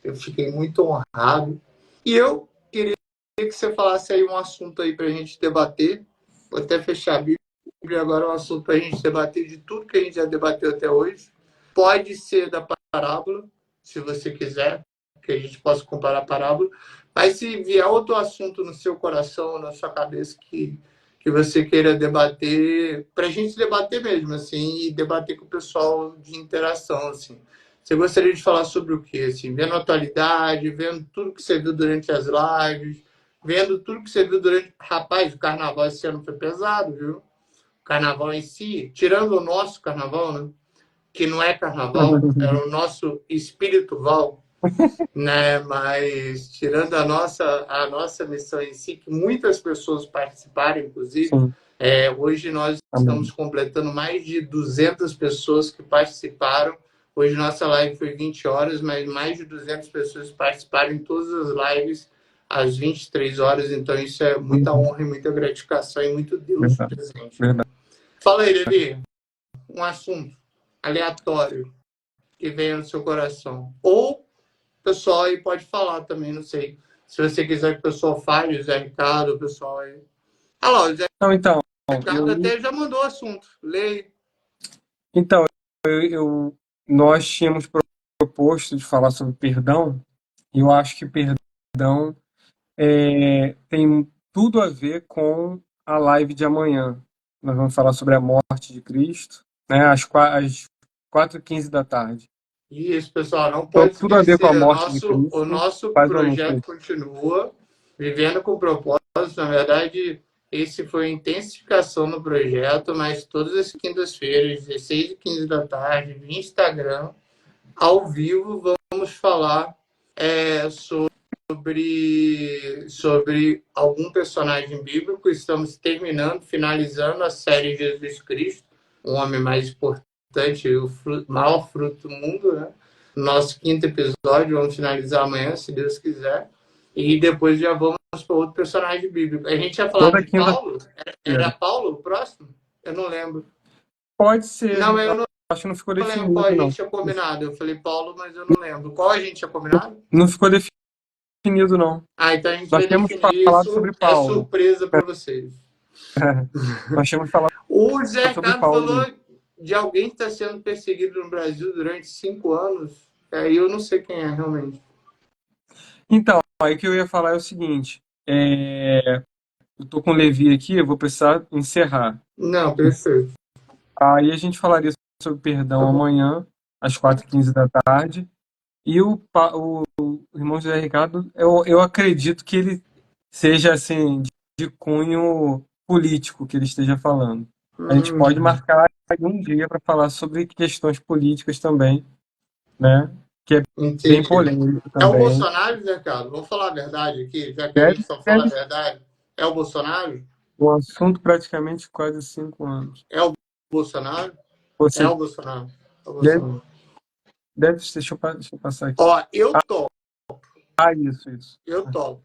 Eu fiquei muito honrado. E eu queria que você falasse aí um assunto aí para a gente debater. Vou até fechar a Bíblia agora, um assunto para a gente debater de tudo que a gente já debateu até hoje. Pode ser da parábola, se você quiser, que a gente possa comparar a parábola. Mas se vier outro assunto no seu coração, na sua cabeça, que você queira debater, para a gente debater mesmo, assim, e debater com o pessoal de interação, assim. Você gostaria de falar sobre o quê? Assim, vendo a atualidade, vendo tudo que você viu durante as lives, vendo tudo que você viu durante... Rapaz, o carnaval esse ano foi pesado, viu? O carnaval em si, tirando o nosso carnaval, né? Que não é carnaval, é o nosso espírito val, né? Mas tirando a nossa missão em si, que muitas pessoas participaram, inclusive, Sim, hoje nós estamos amém. completando mais de 200 pessoas que participaram. Hoje nossa live foi 20 horas, mas mais de 200 pessoas participaram em todas as lives às 23 horas. Então isso é muita Uhum. honra e muita gratificação e muito Deus Verdade, presente, né? verdade. Fala aí, Levi, um assunto aleatório que venha no seu coração. Ou o pessoal aí pode falar também, não sei. Se você quiser que o pessoal fale, o Zé Ricardo, o pessoal aí. Ah lá, o Zé Então, Ricardo até já mandou o assunto. Leia. então nós tínhamos proposto de falar sobre perdão, e eu acho que perdão tem tudo a ver com a live de amanhã. Nós vamos falar sobre a morte de Cristo, né, às 4h15 da tarde. Isso, pessoal, não Então, pode tudo a ver com a esquecer. morte de O Cristo. nosso Faz o anúncio aí. projeto continua vivendo com propósito. Na verdade, esse foi a intensificação no projeto, mas todas as quintas-feiras, 16 e 15 da tarde, via Instagram, ao vivo, vamos falar sobre algum personagem bíblico. Estamos finalizando a série Jesus Cristo, o homem mais importante, o maior fruto do mundo, né? Nosso quinto episódio, vamos finalizar amanhã, se Deus quiser. E depois já vamos para outro personagem bíblico. A gente ia falar Toda de quinta-feira. Paulo? Era Paulo o próximo? Eu não lembro. Pode ser. Não, eu não Acho que não ficou lembro qual a definido, não. gente tinha combinado. Eu falei Paulo, mas eu não lembro. Qual a gente tinha combinado? Não ficou definido, não. Ah, então a gente Nós vai temos definir falado isso. sobre É Paulo. surpresa para vocês. Nós tínhamos falado O Zé sobre Ricardo Paulo. falou de alguém que está sendo perseguido no Brasil durante 5 anos. Aí eu não sei quem é realmente. Então, aí que eu ia falar é o seguinte. Eu tô com o Levi aqui, eu vou precisar encerrar. Não, perfeito. Aí a gente falaria sobre perdão Tá bom. amanhã, às 4h15 da tarde. E o irmão José Ricardo, eu acredito que ele seja assim, de cunho político que ele esteja falando. A gente pode marcar aí um dia para falar sobre questões políticas também, né? Que é bem Entendi. polêmico É o também. Bolsonaro, Zé Ricardo? Vamos falar a verdade aqui, já que a Deve, gente só fala a deve verdade. É o Bolsonaro? um assunto praticamente quase 5 anos. É o Bolsonaro? É Você o Bolsonaro. É o deve, Bolsonaro. deixa eu passar aqui. Ó, eu topo. Isso. Eu topo.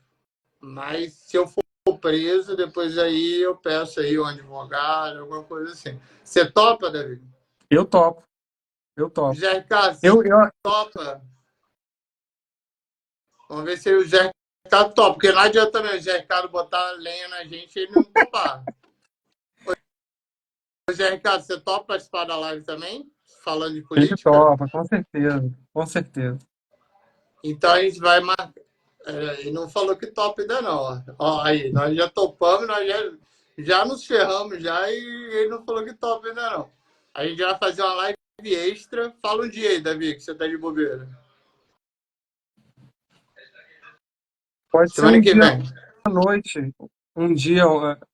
Mas se eu for preso, depois aí eu peço aí um advogado, alguma coisa assim. Você topa, David? Eu topo, eu topo. Zé Ricardo, você Eu, eu, topa? Vamos ver se o Zé Ricardo topa, porque não adianta também o Zé Ricardo botar lenha na gente e ele não topar. O Zé Ricardo, você topa participar da live também? Falando de ele política? topa, com certeza, com certeza. Então a gente vai marcar. Ele não falou que topa ainda não. Ó, aí, nós já topamos, nós já nos ferramos já e ele não falou que topa ainda não. A gente vai fazer uma live extra. Fala um dia aí, Davi, que você tá de bobeira. Pode ser Semana um que dia vem. à noite, um dia,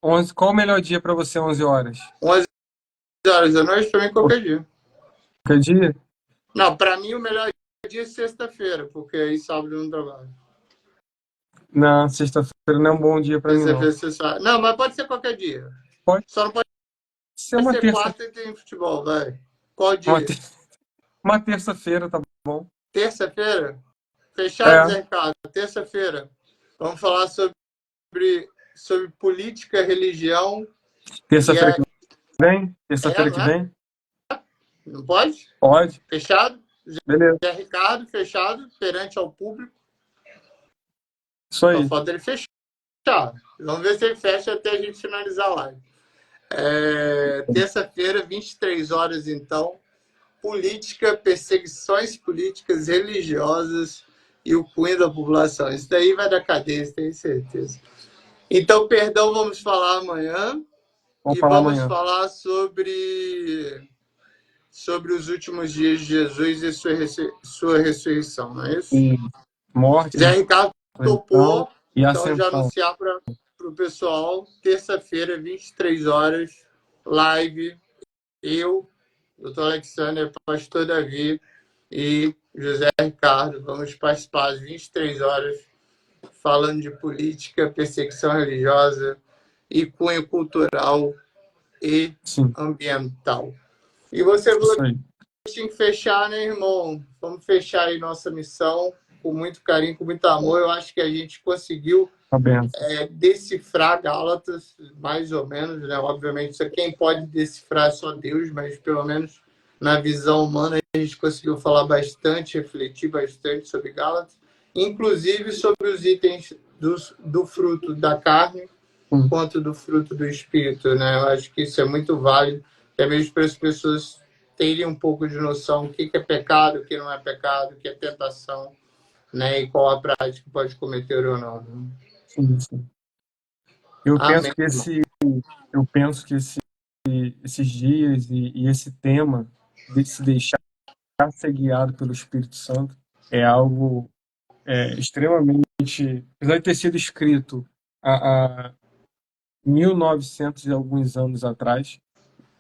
11, qual o melhor dia para você, 11 horas? 11 horas da noite, pra mim, qualquer dia. Qualquer dia? Não, pra mim o melhor dia é sexta-feira, porque aí sábado eu não trabalho. Não, sexta-feira não é um bom dia para mim, não. Sexta-feira você sabe. Não, mas pode ser qualquer dia. Pode Só não pode ser uma ser terça, quarta e tem futebol, vai. Qual uma, dia? ter- uma terça-feira, tá bom? Terça-feira? Fechado, É, Zé Ricardo. Terça-feira. Vamos falar sobre política, religião e terça-feira que vem? Terça-feira que não é? vem? Não pode? Pode, Fechado? Beleza, Zé Ricardo, fechado, perante ao público. isso Só aí. falta ele fechar. Vamos ver se ele fecha até a gente finalizar a live. Terça-feira, 23 horas, então. Política, perseguições políticas, religiosas e o cunho da população. Isso daí vai dar cadeia, tenho certeza. Então, perdão, vamos falar amanhã. Vamos E falar vamos amanhã. falar sobre os últimos dias de Jesus e sua ressurreição, não é isso? E morte, Zé Ricardo ressurreição topou, e então já ascensão. anunciar para o pessoal, terça-feira, 23 horas, live, eu, doutor Alexander, pastor Davi e José Ricardo, vamos participar às 23 horas, falando de política, perseguição religiosa e cunho cultural e Sim, ambiental. E você falou isso aí. que tinha que fechar, né, irmão? Vamos fechar aí nossa missão com muito carinho, com muito amor. Eu acho que a gente conseguiu Uma benção. decifrar Gálatas, mais ou menos, né? Obviamente, isso quem pode decifrar é só Deus, mas pelo menos na visão humana a gente conseguiu falar bastante, refletir bastante sobre Gálatas, inclusive sobre os itens do fruto da carne quanto do fruto do Espírito, né? Eu acho que isso é muito válido, até mesmo para as pessoas terem um pouco de noção do que é pecado, o que não é pecado, o que é tentação, né? E qual a prática que pode cometer ou não. Né? Sim, sim. Eu penso Amém, que irmão. esses dias e esse tema de se deixar ser guiado pelo Espírito Santo é algo extremamente, apesar de ter sido escrito há 1900 e alguns anos atrás,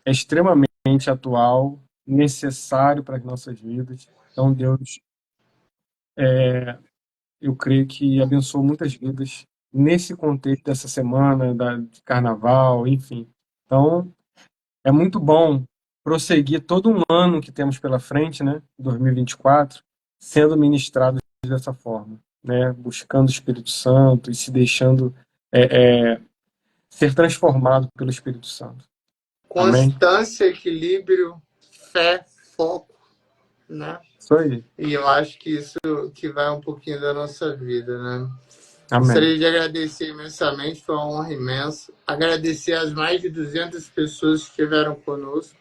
é extremamente atual, necessário para as nossas vidas. Então, Deus, eu creio que abençoou muitas vidas nesse contexto dessa semana, de carnaval, enfim. Então, é muito bom prosseguir todo um ano que temos pela frente, né, 2024, sendo ministrados dessa forma, né, buscando o Espírito Santo e se deixando ser transformado pelo Espírito Santo. Amém? Constância, equilíbrio, fé, foco, né? Isso aí. E eu acho que isso que vai um pouquinho da nossa vida, né? Amém. Gostaria de agradecer imensamente, foi uma honra imensa. Agradecer as mais de 200 pessoas que estiveram conosco.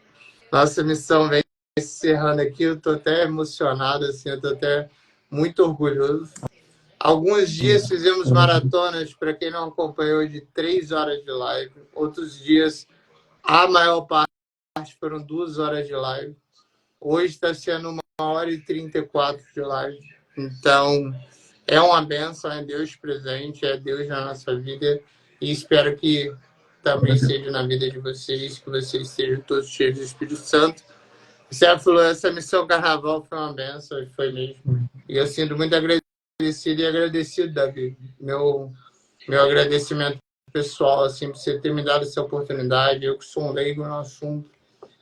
Nossa missão vem encerrando aqui, eu estou até emocionado, assim, eu estou até muito orgulhoso. Alguns dias fizemos maratonas, para quem não acompanhou, de 3 horas de live. Outros dias, a maior parte foram 2 horas de live. Hoje está sendo 1h34 de live. Então, é uma benção, é Deus presente, é Deus na nossa vida. E espero que também seja na vida de vocês, que vocês sejam todos cheios do Espírito Santo. Você falou, essa missão carnaval foi uma benção, foi mesmo. E eu sinto muito agradecido, Davi. Meu agradecimento pessoal, assim, por você ter me dado essa oportunidade. Eu que sou um leigo no assunto,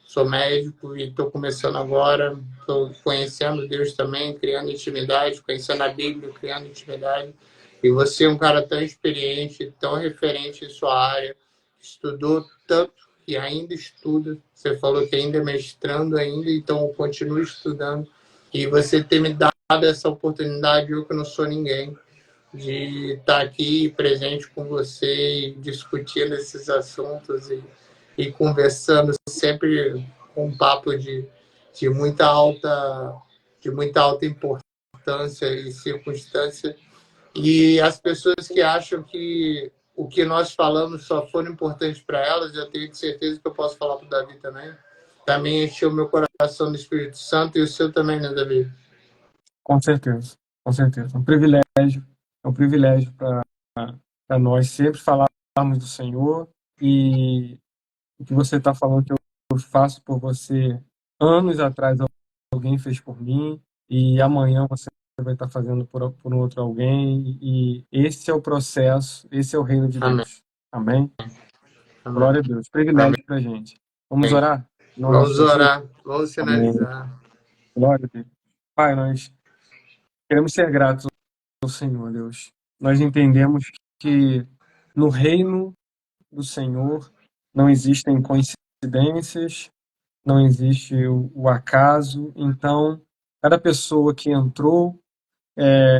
sou médico e estou começando agora, estou conhecendo Deus também, criando intimidade, conhecendo a Bíblia, criando intimidade. E você é um cara tão experiente, tão referente em sua área, estudou tanto e ainda estuda. Você falou que ainda é mestrando ainda, então continue estudando. E você ter me dado essa oportunidade, eu que não sou ninguém, de estar aqui presente com você e discutindo esses assuntos e conversando sempre com um papo de muita alta importância e circunstância. E as pessoas que acham que o que nós falamos só for importante para elas, eu tenho certeza que eu posso falar para o Davi também. Também encheu o meu coração do Espírito Santo e o seu também, né, Davi? Com certeza, com certeza. É um privilégio para nós sempre falarmos do Senhor e o que você está falando que eu faço por você anos atrás alguém fez por mim e amanhã você vai estar fazendo por um outro alguém e esse é o processo, esse é o reino de Amém. Deus. Amém? Amém. Glória a Deus. Amém. Privilégio para a gente. Vamos orar? Em nome de Vamos Jesus? orar, vamos Amém. finalizar. Glória a Deus. Pai, nós queremos ser gratos ao Senhor, Deus. Nós entendemos que no reino do Senhor não existem coincidências, não existe o acaso. Então, cada pessoa que entrou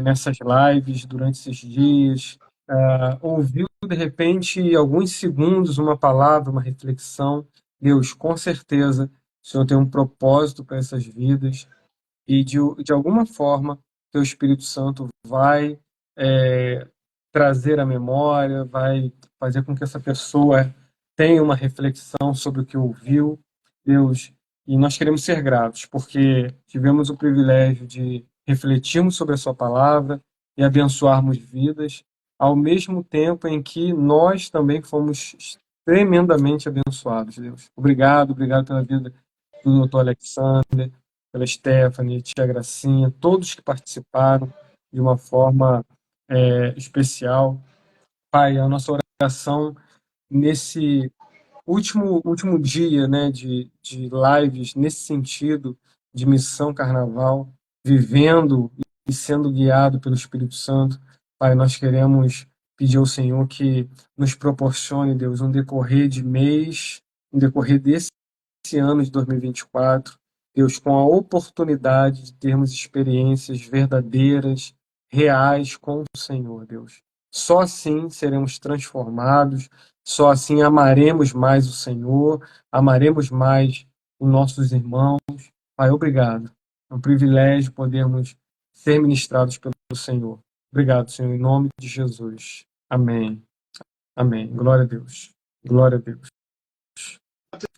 nessas lives durante esses dias, ouviu de repente alguns segundos uma palavra, uma reflexão. Deus, com certeza, o Senhor tem um propósito para essas vidas e de alguma forma teu Espírito Santo vai trazer a memória, vai fazer com que essa pessoa tenha uma reflexão sobre o que ouviu, Deus. E nós queremos ser gratos, porque tivemos o privilégio de refletirmos sobre a sua palavra e abençoarmos vidas, ao mesmo tempo em que nós também fomos tremendamente abençoados, Deus. Obrigado pela vida do doutor Alexander, pela Stephanie, tia Gracinha, todos que participaram de uma forma especial. Pai, a nossa oração nesse último dia, né, de lives, nesse sentido de missão carnaval, vivendo e sendo guiado pelo Espírito Santo. Pai, nós queremos pedir ao Senhor que nos proporcione, Deus, um decorrer de mês, um decorrer desse ano de 2024, Deus, com a oportunidade de termos experiências verdadeiras, reais com o Senhor, Deus. Só assim seremos transformados, só assim amaremos mais o Senhor, amaremos mais os nossos irmãos. Pai, obrigado. É um privilégio podermos ser ministrados pelo Senhor. Obrigado, Senhor, em nome de Jesus. Amém. Amém. Glória a Deus. Glória a Deus.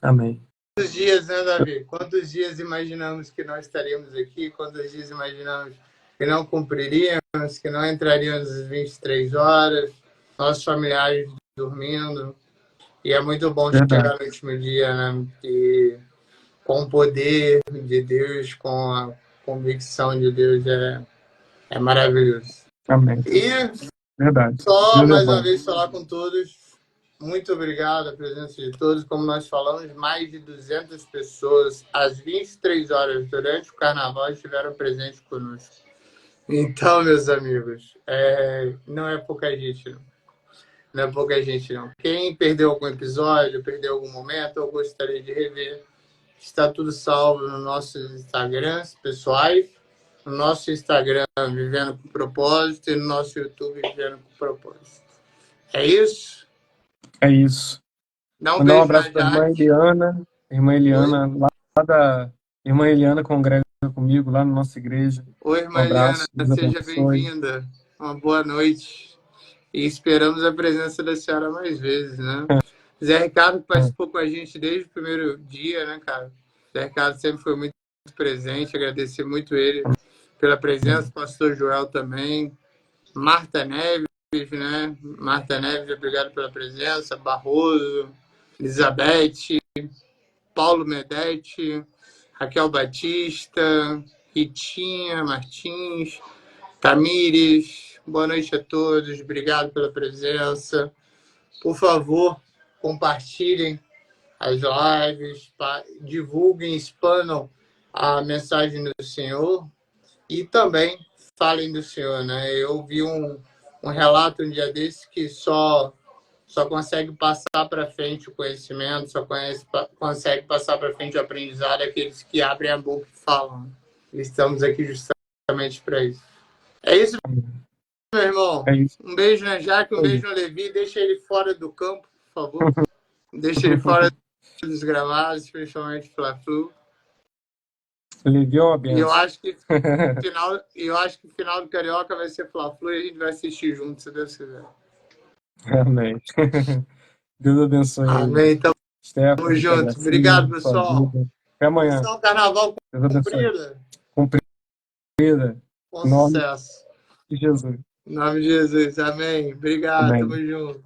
Amém. Quantos dias, né, Davi? Quantos dias imaginamos que nós estaríamos aqui? Quantos dias imaginamos que não cumpriríamos, que não entraríamos às 23 horas, nossos familiares dormindo? E é muito bom chegar no último dia, né? E com o poder de Deus, com a convicção de Deus, é maravilhoso. Amém. E Verdade. só Deus mais é uma bom. vez falar com todos. Muito obrigado a presença de todos. Como nós falamos, mais de 200 pessoas às 23 horas durante o carnaval estiveram presentes conosco. Então, meus amigos, não é pouca gente, não. Não é pouca gente, não. Quem perdeu algum episódio, perdeu algum momento, ou gostaria de rever, está tudo salvo no nossos Instagrams pessoais, no nosso Instagram Vivendo com Propósito e no nosso YouTube Vivendo com Propósito. É isso? É isso. Dá um Mandar um beijo abraço na para a irmã Jaque. Eliana. Irmã Eliana, lá da irmã Eliana congrega comigo lá na nossa igreja. Oi, Um irmã abraço, Eliana, Deus seja abençoe. bem-vinda. Uma boa noite. E esperamos a presença da senhora mais vezes, né? Zé Ricardo participou com a gente desde o primeiro dia, né, cara? Zé Ricardo sempre foi muito presente, agradecer muito ele pela presença, o pastor Joel também, Marta Neves, né? Marta Neves, obrigado pela presença, Barroso, Elizabeth, Paulo Medete, Raquel Batista, Ritinha Martins, Tamires, boa noite a todos, obrigado pela presença. Por favor, compartilhem as lives, divulguem, expandam a mensagem do Senhor e também falem do Senhor, né? Eu vi um relato um dia desse que só consegue passar para frente o conhecimento, consegue passar para frente o aprendizado aqueles que abrem a boca e falam. Estamos aqui justamente para isso. É isso, meu irmão. É isso. Um beijo na Jaque, um beijo no Levi. Deixa ele fora do campo, por favor. Deixa ele fora dos gramados, principalmente Fla-Flu. Levi é uma E benção. eu acho que o final do Carioca vai ser Fla-Flu e a gente vai assistir junto, se Deus quiser. Amém. Deus abençoe. Amém. Tamo junto. Obrigado, pessoal. Até amanhã. Missão Carnaval cumprida. Com sucesso. Em Jesus. Em nome de Jesus. Amém. Obrigado. Amém. Tamo junto.